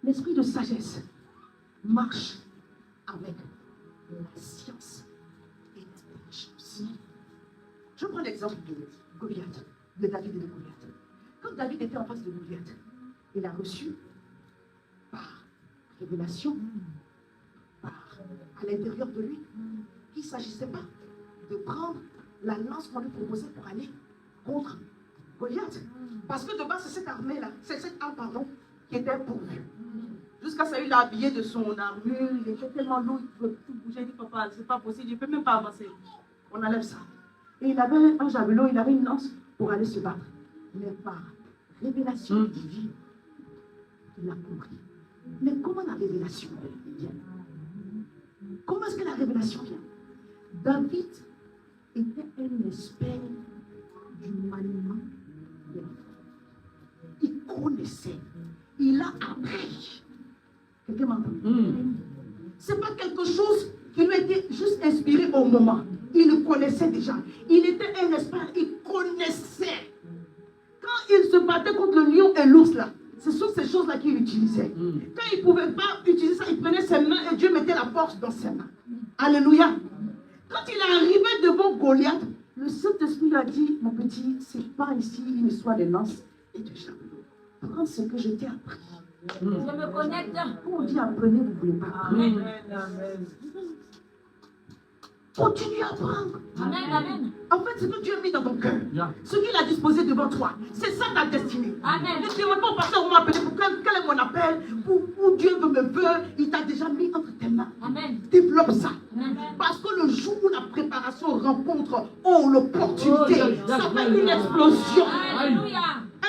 L'esprit de sagesse marche avec la science et l'intelligence. Je prends l'exemple de Goliath, de David et de Goliath. Quand David était en face de Goliath, il a reçu par révélation, à l'intérieur de lui, qu'il ne s'agissait pas de prendre la lance qu'on lui proposait pour aller contre Goliath. Parce que de base, c'est cette armée-là, c'est cette arme, pardon, qui était pourvue. Jusqu'à ce qu'il l'a habillé de son armure, il était tellement lourd, il ne pouvait plus bouger. Il dit, papa, c'est pas possible, il ne peut même pas avancer. On enlève ça. Et il avait un javelot, il avait une lance pour aller se battre. Mais par révélation divine, il a compris. Mais comment la révélation vient? Comment est-ce que la révélation vient? David était un expert du maniement de la force. Il connaissait. Il a appris. Quelqu'un m'entend? Ce n'est pas quelque chose qui lui a été juste inspiré au moment. Il le connaissait déjà. Il était un expert. Il connaissait. Quand il se battait contre le lion et l'ours là, ce sont ces choses-là qu'il utilisait. Quand il ne pouvait pas utiliser ça, il prenait ses mains et Dieu mettait la force dans ses mains. Alléluia. Quand il est arrivé devant Goliath, le Saint-Esprit lui a dit, mon petit, ce n'est pas ici une histoire de lance et de javelot. Prends ce que je t'ai appris. Je me connecte. Quand on dit apprenez, vous ne voulez pas apprendre. Continue à apprendre. Amen. Amen. En fait, ce que Dieu a mis dans ton cœur, ce qu'il a disposé devant toi, c'est ça ta destinée. Amen. Ne demande pas au pasteur, on m'a appelé pour quel est mon appel, où Dieu me veut, il t'a déjà mis entre tes mains. Amen. Développe ça. Amen. Parce que le jour où la préparation rencontre, l'opportunité, ça fait une explosion, Alléluia.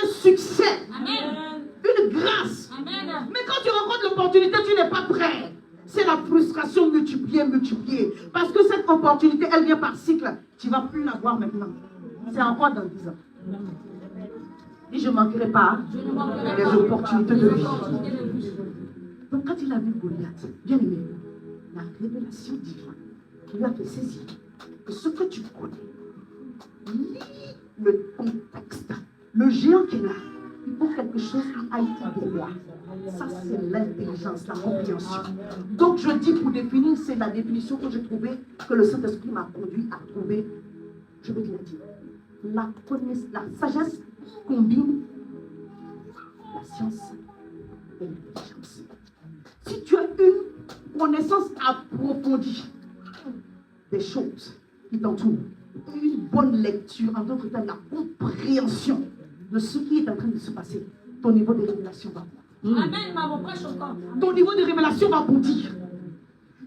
un succès, Amen. une grâce. Amen. Mais quand tu rencontres l'opportunité, tu n'es pas prêt. C'est la frustration multipliée, multipliée. Parce que cette opportunité, elle vient par cycle. Tu ne vas plus la voir maintenant. C'est encore dans 10 ans. Et je ne manquerai pas les opportunités de vie. Donc quand il a vu Goliath, bien aimé, la révélation divine qui lui a fait saisir que ce que tu connais, lis le contexte. Le géant qui est là, il faut quelque chose qui aille droit. Ça, c'est l'intelligence, la compréhension. Donc, je dis pour définir, c'est la définition que j'ai trouvée, que le Saint-Esprit m'a conduit à trouver. Je veux dire, la sagesse combine la science intelligence. Si tu as une connaissance approfondie des choses qui t'entourent, une bonne lecture, en d'autres termes, la compréhension de ce qui est en train de se passer, ton niveau de révélation va monter. Amen, maman, prêche encore. Ton niveau de révélation va bondir.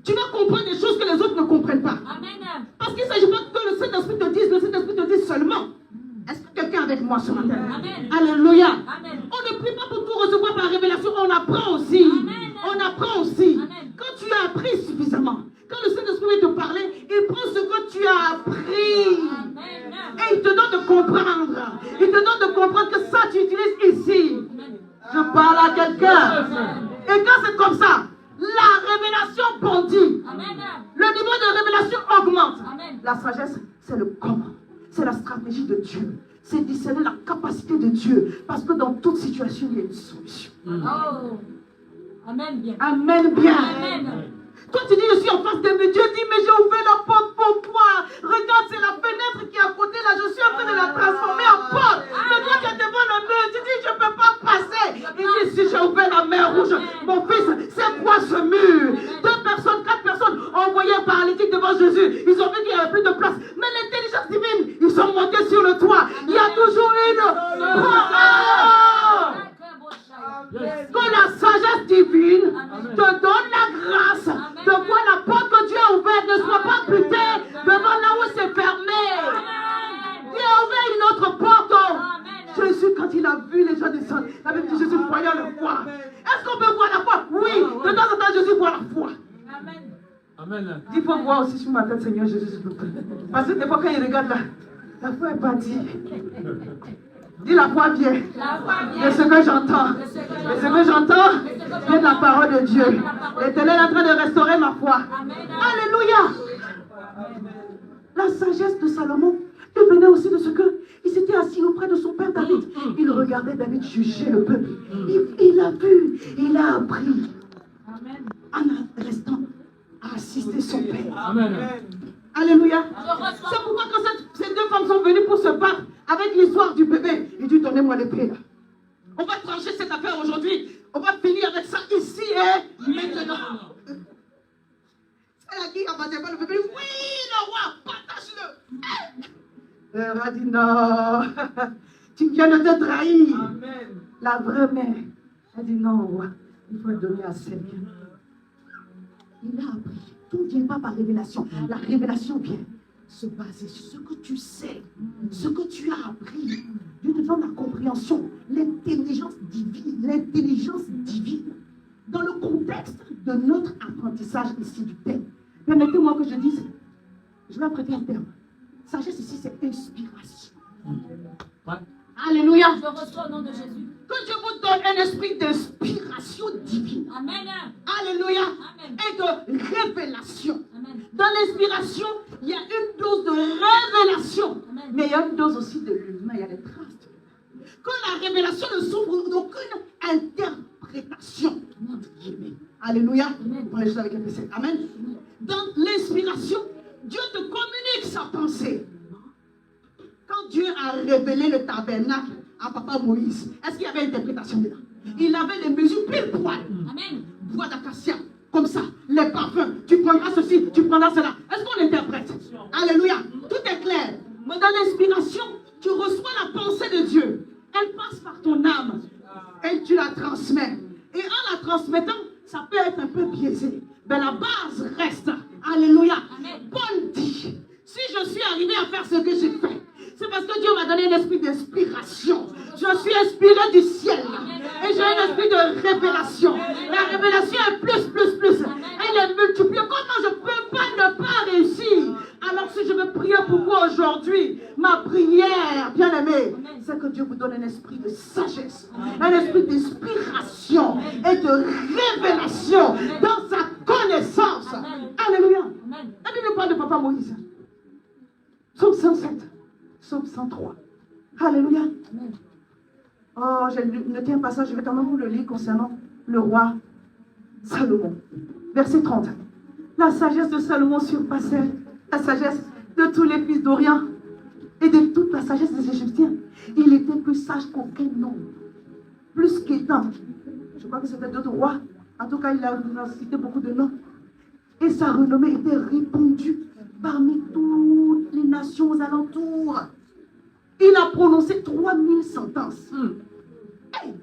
Tu vas comprendre des choses que les autres ne comprennent pas. Amen. Parce qu'il ne s'agit pas que le Saint-Esprit te dise seulement. Est-ce que quelqu'un est avec moi ce matin? Amen. Alléluia. Amen. On ne prie pas pour tout recevoir par révélation, on apprend aussi. Amen. On apprend aussi. Amen. Quand tu as appris suffisamment, quand le Saint-Esprit vient te parler, il prend ce que tu as appris. Amen. Et il te donne de comprendre. Il te donne de comprendre que ça, tu utilises ici. Je parle à quelqu'un. Et quand c'est comme ça, la révélation bondit. Amen. Le niveau de révélation augmente. Amen. La sagesse, c'est le comment. C'est la stratégie de Dieu. C'est discerner la capacité de Dieu. Parce que dans toute situation, il y a une solution. Oh. Amen bien. Amen bien. Amen. Toi, tu dis, je suis en face de Dieu. Dieu dit, mais j'ai ouvert la porte pour toi. Regarde, c'est la fenêtre qui est à côté là. Je suis en train de la transformer en porte. Mais toi, tu es devant le mur. Tu dis, je ne peux pas passer. Il dit, si j'ai ouvert la mer rouge, mon fils, c'est quoi ce mur? 2 personnes, 4 personnes ont envoyé un paralytique devant Jésus. Ils ont vu qu'il n'y avait plus de place. Mais l'intelligence divine, ils sont montés sur le toit. Il y a toujours une. Que la sagesse divine te donne la grâce de voir la porte que Dieu a ouverte ne soit pas butée devant là où c'est fermé. Dieu a ouvert une autre porte. Jésus, quand il a vu les gens descendre, la Bible dit Jésus voyant le foi. Est-ce qu'on peut voir la foi? Oui. De temps en temps, Jésus voit la foi. Amen. Il faut voir aussi sur ma tête, Seigneur Jésus, s'il vous plaît. Parce que des fois, quand il regarde là, la foi est partie. Dis la foi vient de ce que j'entends. Et ce que j'entends vient de la parole de Dieu. L'Éternel est en train de restaurer ma foi. Alléluia. La sagesse de Salomon venait aussi de ce que il s'était assis auprès de son père David. Il regardait David juger le peuple. Il a vu, il a appris. En restant à assister son père. Amen. Alléluia. C'est pourquoi quand ces 2 femmes sont venues pour se battre avec l'histoire du bébé, il dit donnez-moi l'épée là. On va trancher cette affaire aujourd'hui. On va finir avec ça ici et maintenant. C'est la qui a pas le bébé. Oui, le roi, partage-le. Le roi dit non. Tu viens de te trahir. Amen. La vraie mère. Elle dit non, roi. Il faut le donner à quelqu'un. Il a appris. Tout ne vient pas par révélation. La révélation vient se baser sur ce que tu sais, ce que tu as appris. Dieu te donne la compréhension, l'intelligence divine. Dans le contexte de notre apprentissage ici du thème. Permettez-moi que je dise, je vais prêter un terme. Sagesse ici, c'est inspiration. Ouais. Alléluia. Je reçois au nom de Jésus. Que Dieu vous donne un esprit d'inspiration divine. Amen. Alléluia. Amen. Et de révélation. Amen. Dans l'inspiration, il y a une dose de révélation. Amen. Mais il y a une dose aussi de l'humain. Il y a des traces. Que la révélation ne s'ouvre d'aucune interprétation. Alléluia. Amen. On les choses avec les PC. Amen. Dans l'inspiration, Dieu te communique sa pensée. Quand Dieu a révélé le tabernacle à papa Moïse, est-ce qu'il y avait interprétation dedans? Il avait les mesures pile poil. Amen. Bois d'acacia, comme ça, les parfums, tu prendras ceci, tu prendras cela. Est-ce qu'on interprète? Alléluia, tout est clair. Mais dans l'inspiration, tu reçois la pensée de Dieu. Elle passe par ton âme et tu la transmets. Et en la transmettant, ça peut être un peu biaisé. Mais la base reste. Alléluia. Amen. Paul dit, si je suis arrivé à faire ce que j'ai fait, c'est parce que Dieu m'a donné un esprit d'inspiration. Je suis inspiré du ciel. Et j'ai un esprit de révélation. La révélation est plus. Elle est multipliée. Comment je ne peux pas ne pas réussir? Alors si je veux prier pour vous aujourd'hui, ma prière, bien aimé, c'est que Dieu vous donne un esprit de sagesse, un esprit d'inspiration et de révélation dans sa connaissance. Alléluia. La Bible parle de papa Moïse. Psaume 107. Psaume 103. Alléluia. Oh, j'ai noté un passage, je vais quand même vous le lire concernant le roi Salomon. Verset 30. La sagesse de Salomon surpassait la sagesse de tous les fils d'Orient et de toute la sagesse des Égyptiens. Il était plus sage qu'aucun homme, plus qu'étant Je crois que c'était d'autres rois. En tout cas, il a cité beaucoup de noms. Et sa renommée était répandue parmi toutes les nations aux alentours. Il a prononcé 3000 sentences. Hey,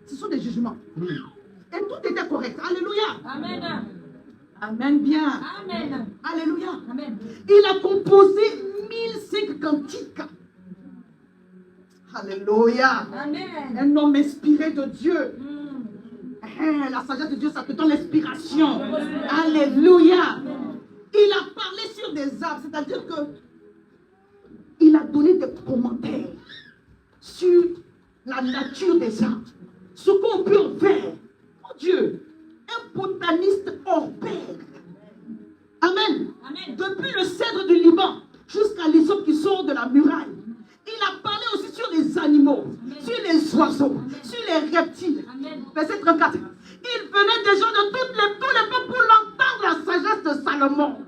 ce sont des jugements. Et tout était correct. Alléluia. Amen. Amen bien. Amen. Alléluia. Amen. Il a composé 1005 cantiques. Alléluia. Amen. Un homme inspiré de Dieu. La sagesse de Dieu, ça te donne l'inspiration. Alléluia. Il a parlé sur des arbres, c'est-à-dire que il a donné des commentaires sur la nature des arbres, ce qu'on peut en faire. Mon Dieu, un botaniste hors pair. Amen. Amen. Depuis le cèdre du Liban jusqu'à l'hysope qui sort de la muraille. Il a parlé aussi sur les animaux, sur les oiseaux, sur les reptiles. Amen. Verset 34. Il venait des gens de tous les peuples pour l'entendre la sagesse de Salomon.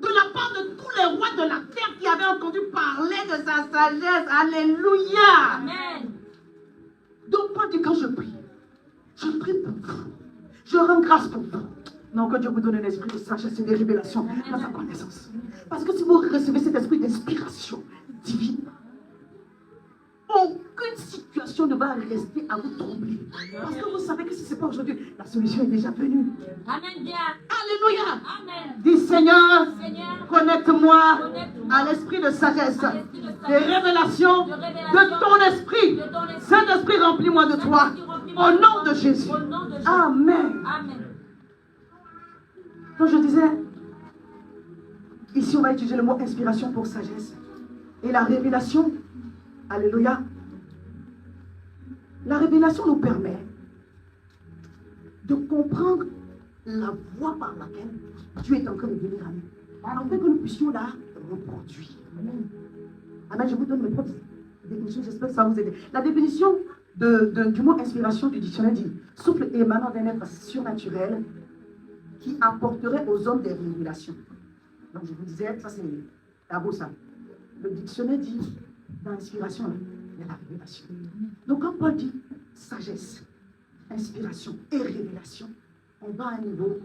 De la part de tous les rois de la terre qui avaient entendu parler de sa sagesse. Alléluia. Amen. Donc, moi, quand je prie pour vous. Je rends grâce pour vous. Non, que Dieu vous donne un esprit de sagesse et de révélation dans sa connaissance. Parce que si vous recevez cet esprit d'inspiration divine, aucune situation ne va rester à vous troubler. Parce que vous savez que si ce n'est pas aujourd'hui, la solution est déjà venue. Amen. Bien. Alléluia. Amen. Dis Seigneur, Seigneur, connecte-moi connecte-moi à l'esprit de sagesse, à l'esprit de sagesse, de révélation de ton esprit. de ton esprit. Saint-Esprit, remplis-moi de toi. Au nom de Jésus. Au nom de Jésus. Amen. Amen. Donc je disais, ici on va utiliser le mot inspiration pour sagesse. Et la révélation, alléluia, la révélation nous permet de comprendre la voie par laquelle Dieu est en train de venir à nous. Afin que nous puissions la reproduire. Amen. Je vous donne mes propres définitions, j'espère que ça va vous aider. La définition du mot inspiration du dictionnaire dit souffle émanant d'un être surnaturel qui apporterait aux hommes des révélations. Donc je vous disais, ça c'est la beau ça. Le dictionnaire dit, dans l'inspiration, il y a la révélation. Donc quand Paul dit sagesse, inspiration et révélation, on va à un niveau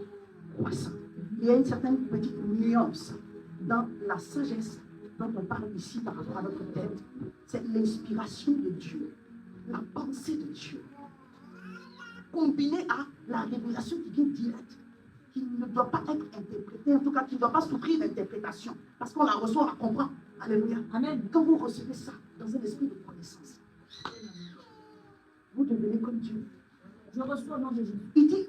croissant. Il y a une certaine petite nuance dans la sagesse dont on parle ici par rapport à notre tête. C'est l'inspiration de Dieu, la pensée de Dieu, combinée à la révélation qui vient directe, qui ne doit pas être interprétée, en tout cas qui ne doit pas souffrir d'interprétation, parce qu'on la reçoit, on la comprend. Alléluia. Amen. Quand vous recevez ça dans un esprit de connaissance, vous devenez comme Dieu. Je reçois au nom de Jésus. Il dit,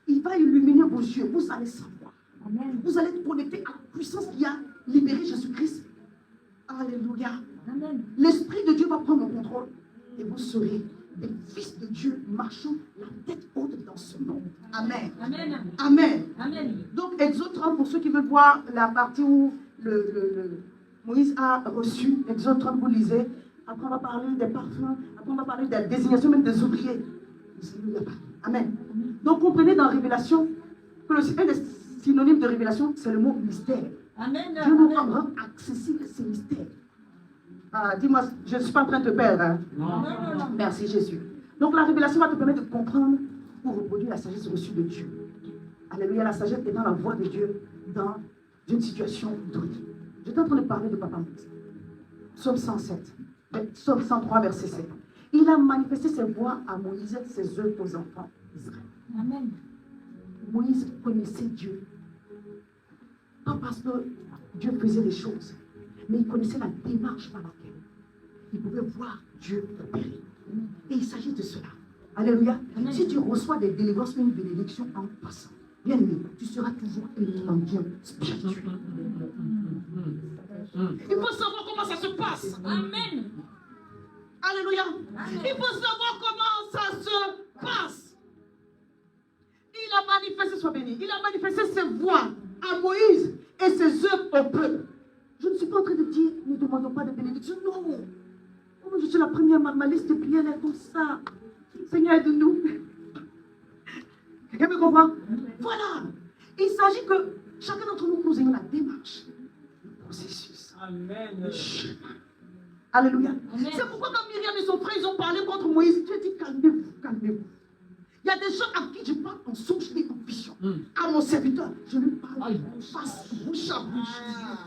il va illuminer vos yeux, vous allez savoir. Amen. Vous allez être connecté à la puissance qui a libéré Jésus-Christ. Alléluia. Amen. L'Esprit de Dieu va prendre le contrôle et vous serez des fils de Dieu marchant la tête haute dans ce monde. Amen. Amen. Amen. Amen. Donc, Exode 30, pour ceux qui veulent voir la partie où Moïse a reçu, Exode 30, vous lisez. Après, on va parler des parfums. Après, on va parler de la désignation même des ouvriers. Amen. Donc, comprenez dans Révélation que un des synonymes de révélation, c'est le mot mystère. Amen. Dieu nous rend accessible ces mystères. Ah, dis-moi, je ne suis pas en train de te perdre. Hein? Non. Merci Jésus. Donc la révélation va te permettre de comprendre ou reproduire la sagesse reçue de Dieu. Alléluia, la sagesse est dans la voix de Dieu dans une situation donnée. J'étais en train de parler de Papa Moïse. Psaume 107, Psaume 103, verset 7. Il a manifesté ses voix à Moïse, ses œuvres aux enfants d'Israël. Amen. Moïse connaissait Dieu. Pas parce que Dieu faisait des choses, mais il connaissait la démarche par laquelle il pouvait voir Dieu opérer. Et il s'agit de cela. Alléluia. Amen. Si tu reçois des délivrances, une bénédiction en passant, bien aimé, tu seras toujours un mendiant spirituel. Il faut savoir comment ça se passe. Amen. Alléluia. Amen. Il faut savoir comment ça se passe. Il a manifesté, sois béni, il a manifesté ses voix à Moïse et ses œuvres au peuple. Je ne suis pas en train de dire, ne demandons pas de bénédiction. Non. Oh, je suis la première, ma liste de prières est comme ça. Seigneur, aide-nous. Quelqu'un me comprend? Voilà. Il s'agit que chacun d'entre nous, nous ayons la démarche, le processus, le chemin. Alléluia. Amen. C'est pourquoi quand Myriam et son frère, ils ont parlé contre Moïse, Dieu dit, calmez-vous, calmez-vous. y a des gens à qui je parle en songe et en vision. À mon serviteur, je lui parle face, bouche à bouche,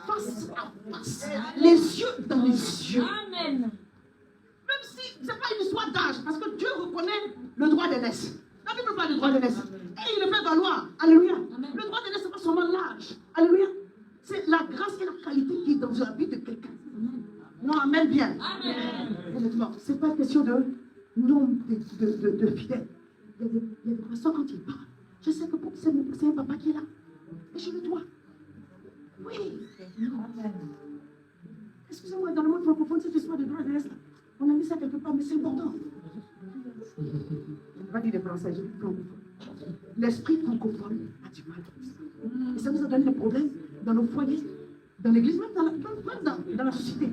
face à face, les yeux dans les yeux. Amen. Même si ce n'est pas une histoire d'âge, parce que Dieu reconnaît le droit d'aînesse. La Bible parle du droit d'aînesse. Et il le fait valoir. Alléluia. Le droit d'aînesse, ce n'est pas seulement l'âge. Alléluia. C'est la grâce et la qualité qui est dans la vie de quelqu'un. Non, amen bien. Honnêtement, ce n'est pas question de nombre de fidèles. Il y a des personnes quand ils parlent. Je sais que c'est un papa qui est là. Et je le dois. Oui. Excusez-moi, dans le monde francophone, cette histoire de droit d'aînesse, on a mis ça quelque part, mais c'est important. Je ne vais pas dire les Français, je dis francophone. L'esprit francophone a du mal comme ça. Et ça nous a donné des problèmes dans nos foyers, dans l'église, même dans la société.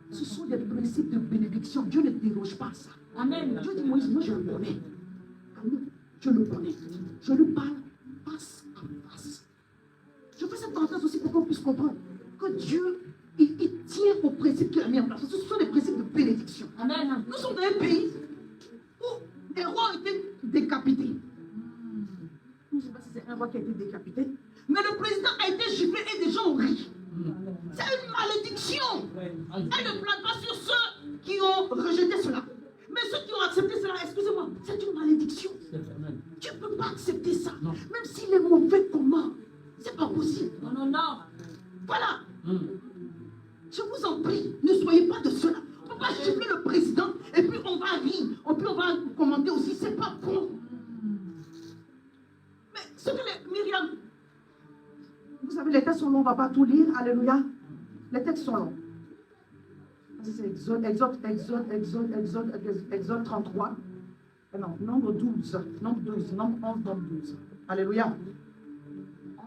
Ce sont des principes de bénédiction. Dieu ne déroge pas à ça. Amen. Dieu dit, Moïse, moi je le connais. Je le connais. Je lui parle face à face. Je fais cette parenthèse aussi pour qu'on puisse comprendre que Dieu, il tient aux principes qu'il a mis en place. Ce sont des principes de bénédiction. Amen. Nous sommes dans un pays où des rois ont été décapités. Je ne sais pas si c'est un roi qui a été décapité, mais le président a été giflé et des gens ont ri. C'est une malédiction. Elle ne plane pas sur ceux qui ont rejeté cela. Mais ceux qui ont accepté cela, excusez-moi, c'est une malédiction. Tu ne peux pas accepter ça. Non. Même s'il est mauvais, comment? C'est pas possible. Non, non, non. Voilà. Je vous en prie, ne soyez pas de cela. On ne peut pas gifler le président et puis on va rire. Et puis on va commenter aussi. C'est pas bon. Mais ce que les Myriam, vous savez, les textes sont longs, on ne va pas tout lire. Alléluia. Les textes sont longs. C'est Exode 33. Non, nombre 12. Nombre 12. Nombre 11, nombre 12. Alléluia.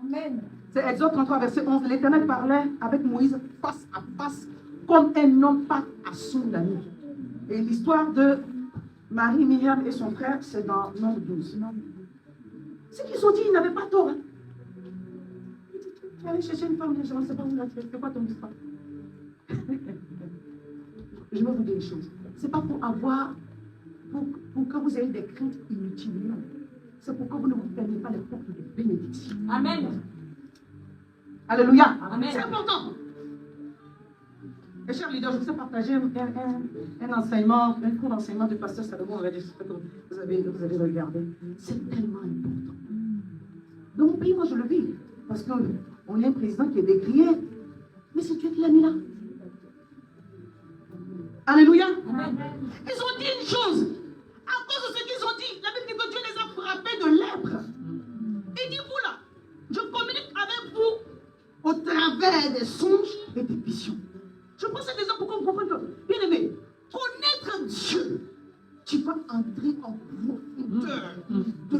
Amen. C'est Exode 33, verset 11. L'Éternel parlait avec Moïse face à face, comme un homme parle à son ami. Et l'histoire de Marie, Myriam et son frère, c'est dans Nombre 12. Ce qu'ils ont dit, ils n'avaient pas tort. Hein. Tu allais chercher une femme, je ne sais pas où la tu c'est quoi ton histoire? Je vais vous dire une chose. Ce n'est pas pour avoir, pour que vous ayez des craintes inutiles. Non. C'est pour que vous ne vous fermez pas les portes de bénédiction. Amen. Alléluia. Amen. C'est important. Et chers leaders, je vous ai partagé un enseignement, un cours d'enseignement du pasteur Salomon. J'espère que vous avez regardé. C'est tellement important. Dans mon pays, moi, je le vis. Parce qu'on est un président qui est décrié. Mais c'est Dieu qui l'a mis là. Alléluia. Amen. Ils ont dit une chose. À cause de ce qu'ils ont dit, la Bible dit que Dieu les a frappés de lèpre. Il dit, vous là, je communique avec vous au travers des songes et des visions. Je pense à des gens pour qu'on comprenne que, bien aimé, connaître Dieu, tu vas entrer en profondeur de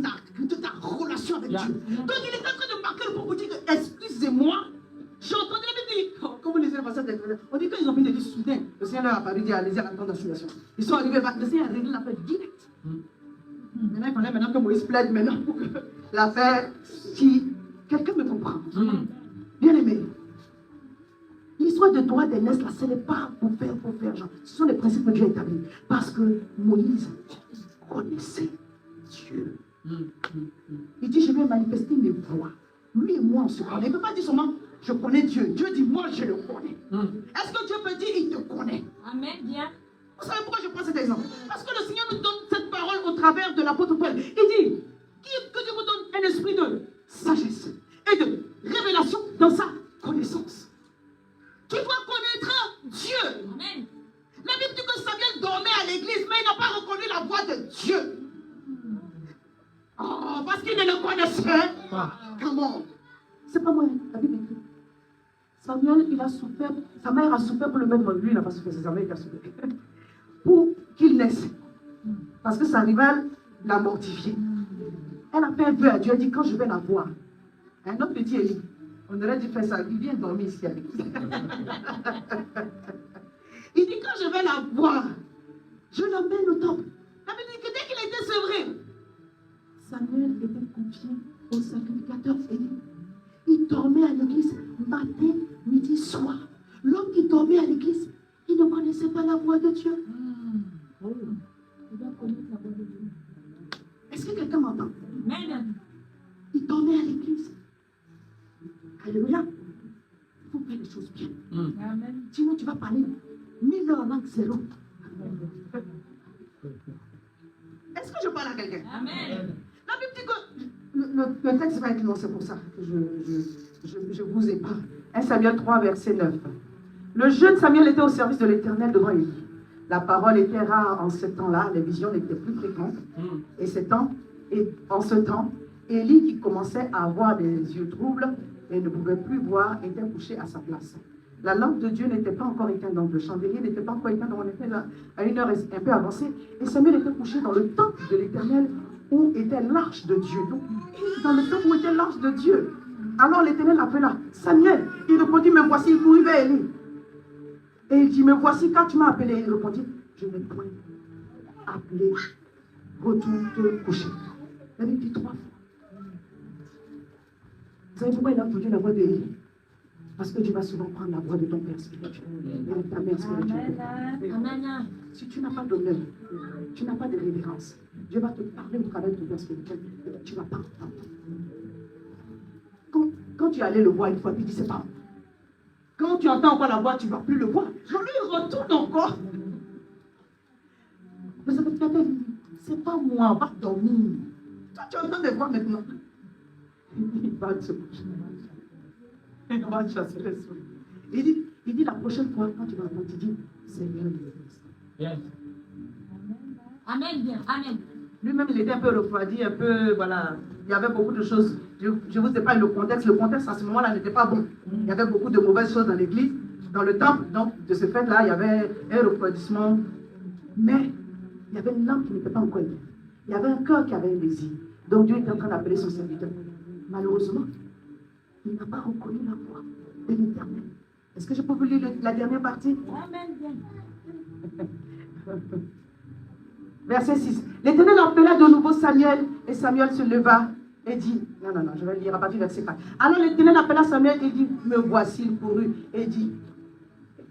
ta relation avec Dieu. Donc il est en train de marquer le point pour dire que, excusez-moi, j'ai entendu la Bible dire, comme vous lisez le passage, on dit qu'ils ont mis des listes soudain, le Seigneur leur a parlé, dit, allez-y à la grande assurance. Ils sont arrivés, le Seigneur a réglé l'affaire direct. Maintenant, il fallait que Moïse plaide maintenant pour que l'affaire, si quelqu'un me comprend. Bien aimé, l'histoire de droit d'aînesse, là, ce n'est pas pour faire genre. Ce sont les principes que Dieu a établis. Parce que Moïse connaissait Dieu. Il dit, je vais manifester mes voies. Lui et moi, on se connaît. Il ne peut pas dire seulement, je connais Dieu. Dieu dit, moi, je le connais. Est-ce que Dieu peut dire, il te connaît? Amen. Bien. Vous savez pourquoi je prends cet exemple? Parce que le Seigneur nous donne cette parole au travers de l'apôtre Paul. Il dit que Dieu vous donne un esprit de sagesse et de révélation dans sa connaissance. Tu dois connaître Dieu. Amen. La Bible dit que Samuel dormait à l'église, mais il n'a pas reconnu la voix de Dieu. Oh, parce qu'il ne le connaissait pas. Comment? C'est pas moi, la Bible dit. Samuel, il a souffert, sa mère a souffert pour le mettre. Lui, il n'a pas souffert, c'est sa mère qui a souffert. Pour qu'il naisse. Parce que sa rivale l'a mortifié. Elle a fait un vœu à Dieu, elle dit, quand je vais la voir, un autre petit Élie, on aurait dû faire ça, il vient dormir ici avec nous. Il dit, quand je vais la voir, je l'emmène au temple. La Bible dit que dès qu'il a été sevré, Samuel était confié au sacrificateur Élie. Il dormait à l'église matin, midi, soir. L'homme qui dormait à l'église, il ne connaissait pas la voix de Dieu. Il doit connaître la voix de Dieu. Est-ce que quelqu'un m'entend? Amen. Il dormait à l'église. Alléluia. Il faut faire les choses bien. Amen. Sinon, tu vas parler 1000 heures en langue zéro. Est-ce que je parle à quelqu'un? Amen. La Bible dit que le texte va être long, c'est pour ça que je vous épargne. 1 Samuel 3, verset 9. Le jeune Samuel était au service de l'Éternel devant Élie. La parole était rare en ce temps-là, les visions n'étaient plus fréquentes. Et en ce temps, Élie, qui commençait à avoir des yeux troubles et ne pouvait plus voir, était couché à sa place. La lampe de Dieu n'était pas encore éteinte, donc le chandelier n'était pas encore éteint, donc on était là à une heure un peu avancée. Et Samuel était couché dans le temple de l'Éternel où était l'arche de Dieu. Donc, dans le temple où était l'arche de Dieu. Alors l'Éternel appela Samuel. Il répondit, me voici, il courut vers Élie. Et il dit, me voici, quand tu m'as appelé, il répondit, je n'ai point appelé, retourne te coucher. Il avait dit 3 fois. Vous savez pourquoi il a entendu la voix d'Élie? Parce que Dieu va souvent prendre la voix de ton père spirituel et de ta mère spirituelle. Amen. Si tu n'as pas d'honneur, tu n'as pas de révérence, Dieu va te parler au travers de ton père spirituel et tu ne vas pas entendre. Quand tu allais le voir une fois, puis il dit, c'est pas moi. Quand tu entends encore la voix, tu ne vas plus le voir. Je lui retourne encore. Mais c'est pas moi, on va dormir. Toi, tu es en train de voir maintenant. Il va se coucher. Il va chasser l'esprit. Il dit la prochaine fois, quand tu vas entendre, tu dis, Seigneur, Yes. Amen. Bien. Amen. lui-même, il était un peu refroidi, un peu, voilà. Il y avait beaucoup de choses. Je ne vous épargne le contexte. Le contexte, à ce moment-là, n'était pas bon. Il y avait beaucoup de mauvaises choses dans l'église, dans le temple. Donc, de ce fait-là, il y avait un refroidissement. Mais, il y avait une lampe qui n'était pas encore éteinte. Il y avait un cœur qui avait un désir. Donc, Dieu était en train d'appeler son serviteur. Malheureusement, il n'a pas reconnu la voix de l'Éternel. Est-ce que je peux vous lire la dernière partie? Amen. Bien. Verset 6. L'Éternel appela de nouveau Samuel, et Samuel se leva et dit, non, je vais lire à partir du verset 4. Alors l'Éternel appela Samuel et dit, me voici, il courut, et dit,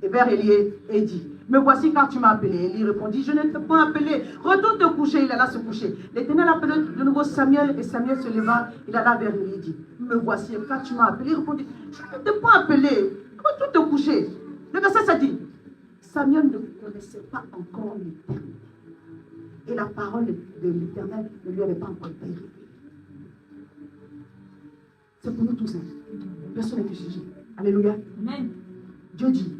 et vers Élie, et dit, me voici car tu m'as appelé. Élie répondit, je ne t'ai pas appelé, retourne te coucher. Il alla se coucher. L'Éternel appela de nouveau Samuel, et Samuel se leva, il alla vers Élie et dit, me voici car tu m'as appelé. Il répondit, je ne t'ai pas appelé, retourne te coucher. Le verset ça dit, Samuel ne connaissait pas encore l'Éternel. Et la parole de l'Éternel ne lui avait pas encore été révélée. C'est pour nous tous. Personne n'est jugé. Alléluia. Amen. Dieu dit,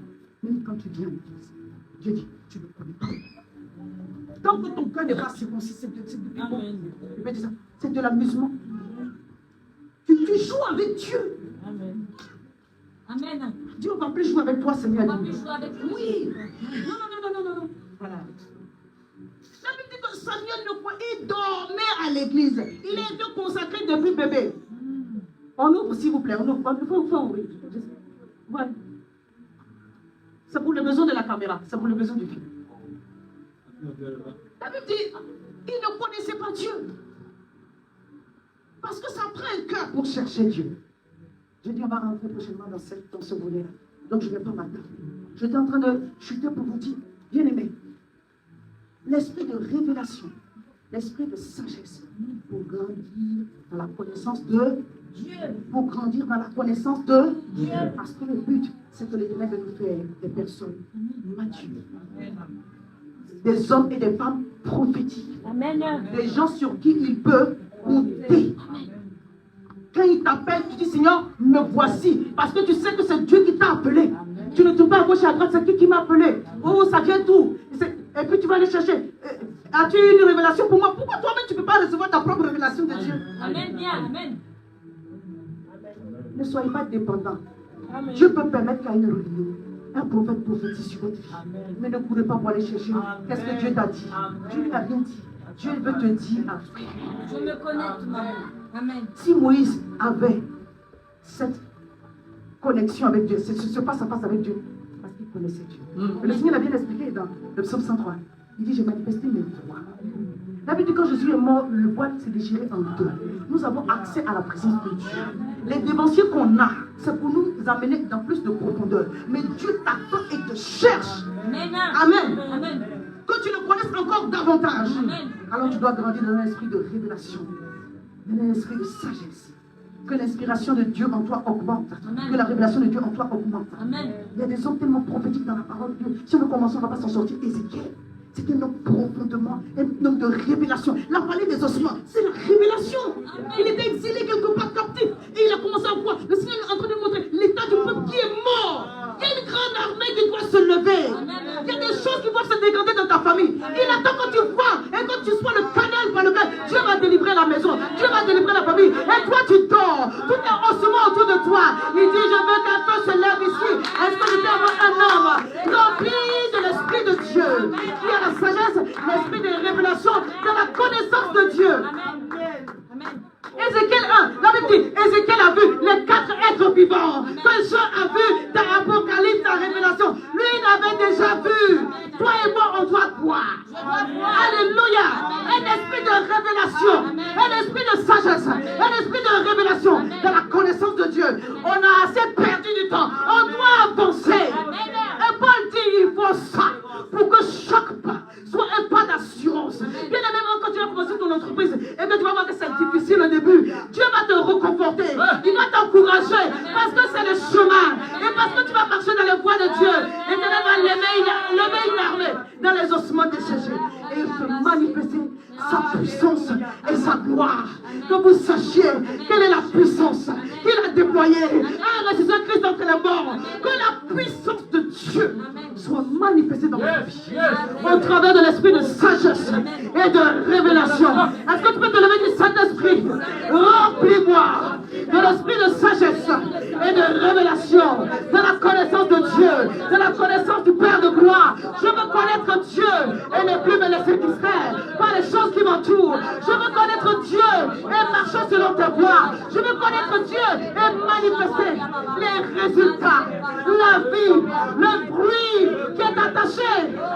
même quand tu viens à l'église, Dieu dit, tu ne connais pas. Tant que ton cœur n'est pas circoncis, c'est de l'amusement. Tu joues avec Dieu. Amen. Amen. Dieu ne va plus jouer avec toi, Seigneur. On va plus jouer avec lui. Oui. Non. Voilà. La Bible dit que Samuel ne croit, il dormait à l'église. Il a été consacré depuis bébé. On ouvre, s'il vous plaît. On ouvre. Il faut ouvrir. Voilà. C'est pour le besoin de la caméra. C'est pour le besoin du film. La Bible dit, il ne connaissait pas Dieu. Parce que ça prend un cœur Pour chercher Dieu. Je dis, on va rentrer prochainement dans ce volet-là. Donc, je ne vais pas m'attarder. J'étais en train de chuter pour vous dire, bien aimé, l'esprit de révélation, l'esprit de sagesse, pour grandir dans la connaissance de Dieu. Pour grandir dans la connaissance de Dieu. Parce que le but, c'est que l'Éternel de nous faire des personnes matures, des hommes et des femmes prophétiques, Amen. des gens sur qui il peut compter. Quand il t'appelle, tu dis, Seigneur, me voici. Parce que tu sais que c'est Dieu qui t'a appelé. Tu ne tournes pas à gauche et à droite, c'est qui m'a appelé. Oh, ça vient d'où? Et puis tu vas aller chercher. As-tu une révélation pour moi? Pourquoi toi-même tu ne peux pas recevoir ta propre révélation de Dieu? Amen. Bien. Amen. Ne soyez pas dépendants. Amen. Dieu peut permettre qu'il y ait une réunion. Un prophète prophétise sur votre vie. Mais ne courez pas pour aller chercher. Qu'est-ce que Dieu t'a dit? Dieu n'a rien dit. Dieu veut te dire un truc. Je me connecte, maman. Amen. Si Moïse avait cette connexion avec Dieu, ce face-à-face avec Dieu, parce qu'il connaissait Dieu. Mais le Seigneur l'a bien expliqué dans le psaume 103. Il dit, j'ai manifesté mes voix. La Bible dit, quand Jésus est mort, le voile s'est déchiré en deux. Nous avons accès à la présence de Dieu. Les dévanciers qu'on a, c'est pour nous amener dans plus de profondeur. Mais Dieu t'attend et te cherche. Amen. Amen. Amen. Que tu le connaisses connaisse encore davantage. Amen. Alors tu dois grandir dans un esprit de révélation, dans un esprit de sagesse. Que l'inspiration de Dieu en toi augmente. Amen. Que la révélation de Dieu en toi augmente. Amen. Il y a des hommes tellement prophétiques dans la parole de Dieu. Si on veut commencer, on ne va pas s'en sortir. Ézéchiel, c'est un homme profondément, un homme de révélation. La vallée des ossements, c'est la révélation. Il était exilé quelque part captif. Et il a commencé à voir. Le Seigneur est en train de montrer l'état du peuple qui est mort. Il y a une grande armée qui doit se lever. Il y a des choses qui doivent se dégrader dans ta famille. Il attend quand tu vois et quand tu sois le canal par lequel Dieu va délivrer la maison. Dieu va délivrer la famille. Et toi tu dors. Tout est ossements autour de toi. Il dit je veux qu'un feu se lève ici. Est-ce que je peux avoir un homme rempli de l'esprit de Dieu, qui a la sagesse, l'esprit de révélation, de la connaissance de Dieu. Amen. Amen. Ézéchiel 1, la Bible dit, Ézéchiel a vu les 4 êtres vivants que Jean a vu dans l'Apocalypse, dans la Révélation. Lui, il avait déjà vu. Toi et moi, on doit voir. Alléluia. Un esprit de révélation, un esprit de sagesse, un esprit de révélation, de la connaissance de Dieu. On a assez perdu du temps. On doit avancer. Et Paul dit, il faut ça pour que chaque pas soit un pas d'assurance. Bien évidemment, quand tu vas commencer ton entreprise et que tu vas voir que c'est difficile au début, Dieu va te reconforter, il va t'encourager parce que c'est le chemin et parce que tu vas marcher dans les voies de Dieu. Et Dieu va lever une armée dans les ossements desséchés et il peut manifester sa puissance et sa gloire. Que vous sachiez quelle est la puissance qu'il a déployée à ressusciter Christ entre les morts. Que la puissance de Dieu soit manifestée dans votre vie au travers de l'esprit de sagesse et de révélation. Est-ce que tu peux te lever du Saint-Esprit? Remplis-moi de l'esprit de sagesse et de révélation, de la connaissance de Dieu, de la connaissance du Père de gloire. Je veux connaître Dieu et ne plus me laisser distraire par les choses qui m'entourent. Je veux connaître Dieu et marcher selon tes voies. Je veux connaître Dieu et manifester les résultats, la vie, le fruit qui est attaché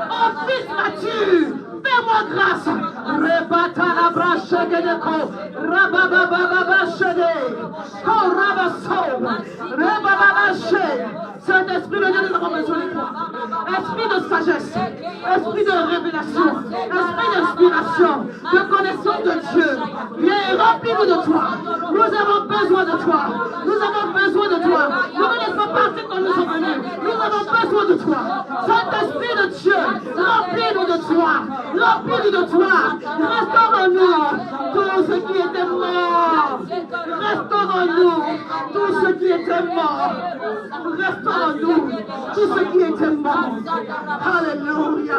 au fils mature. Fais-moi grâce. Rebata la brache de ko. Rababababa shede. Ko rabaso. Rebababa shede. Saint-Esprit de Dieu, nous avons besoin de toi. Esprit de sagesse, esprit de révélation, esprit d'inspiration, de connaissance de Dieu. Viens, remplis-nous de toi. Nous avons besoin de toi. Nous avons besoin de toi. Ne nous laisse pas partir quand nous sommes venus. Nous avons besoin de toi. Saint-Esprit de Dieu, remplis-nous de toi. Remplis-nous de toi. Restaure en nous tout ce qui était mort. Restaure en nous tout ce qui était mort. Restaure en nous tout ce qui était mort. Alléluia.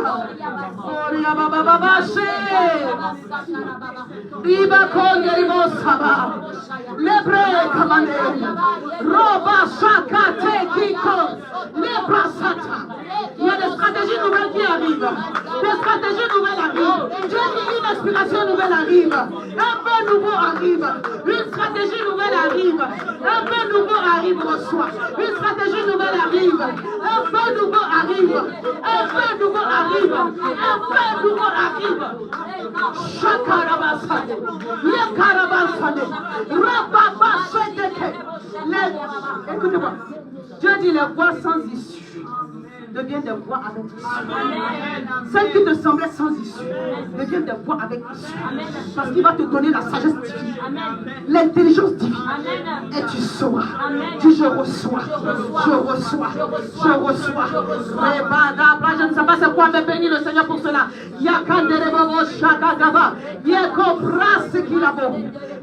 Oria baba baba she. Iba konde ibo saba. Lebre kamane. Roba shaka te kiko. Lebra sata. Il y a des stratégies nouvelles qui arrivent. Des stratégies nouvelles arrivent. Dieu dit une inspiration nouvelle arrive. Un peu nouveau arrive. Une stratégie nouvelle arrive. Un peu nouveau arrive, reçoit. Une stratégie nouvelle arrive. Un peu nouveau arrive. Un peu nouveau arrive. Un peu nouveau arrive. Chakarabasane. Le karabasane. Rababasheteke. Écoutez-moi. Dieu dit les voies sans issue deviennent des voies avec issue. Celles qui te semblaient sans issue deviennent des voies avec issue. Parce qu'il va te donner la sagesse divine, l'intelligence divine. Et tu sauras. Tu je reçois. Je reçois. Je reçois. Je ne sais pas c'est quoi, mais bénis le Seigneur pour cela.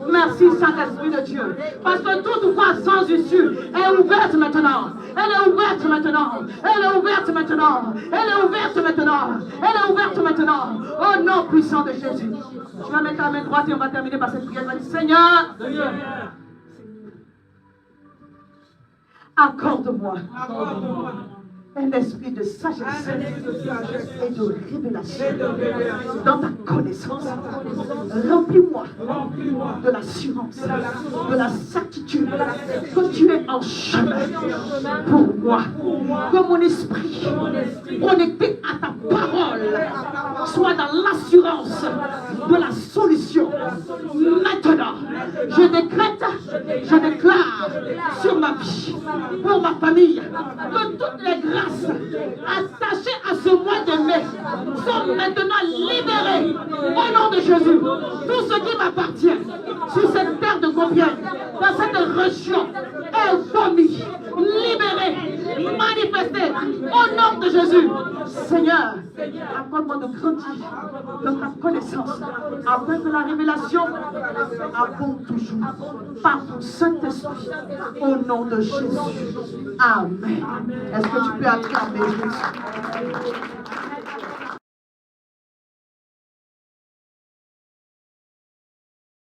Merci Saint-Esprit de Dieu. Parce que toute voie sans issue est ouverte maintenant. Elle est ouverte maintenant. Elle est ouverte maintenant. Elle est ouverte maintenant. Elle est ouverte maintenant. Au nom puissant de Jésus. Je vais mettre la main droite et on va terminer par cette prière. Je vais dire, Seigneur, accorde-moi un esprit de sagesse et de révélation dans ta connaissance. Remplis-moi de l'assurance, de la certitude que tu es en chemin pour moi. Que mon esprit connecté à ta parole soit dans l'assurance de la solution. Maintenant, je décrète, je déclare sur ma vie, pour ma famille, que toutes les grâces attachées à ce mois de mai sont maintenant libérés au nom de Jésus. Tout ce qui m'appartient sur cette terre de Compiègne, dans cette région, est vomi, libéré, manifesté au nom de Jésus. Seigneur, accorde-moi de grandir dans ta connaissance, afin que la révélation abonde toujours par ton Saint-Esprit, au nom de Jésus. Amen. Est-ce que tu peux acclamer Jésus?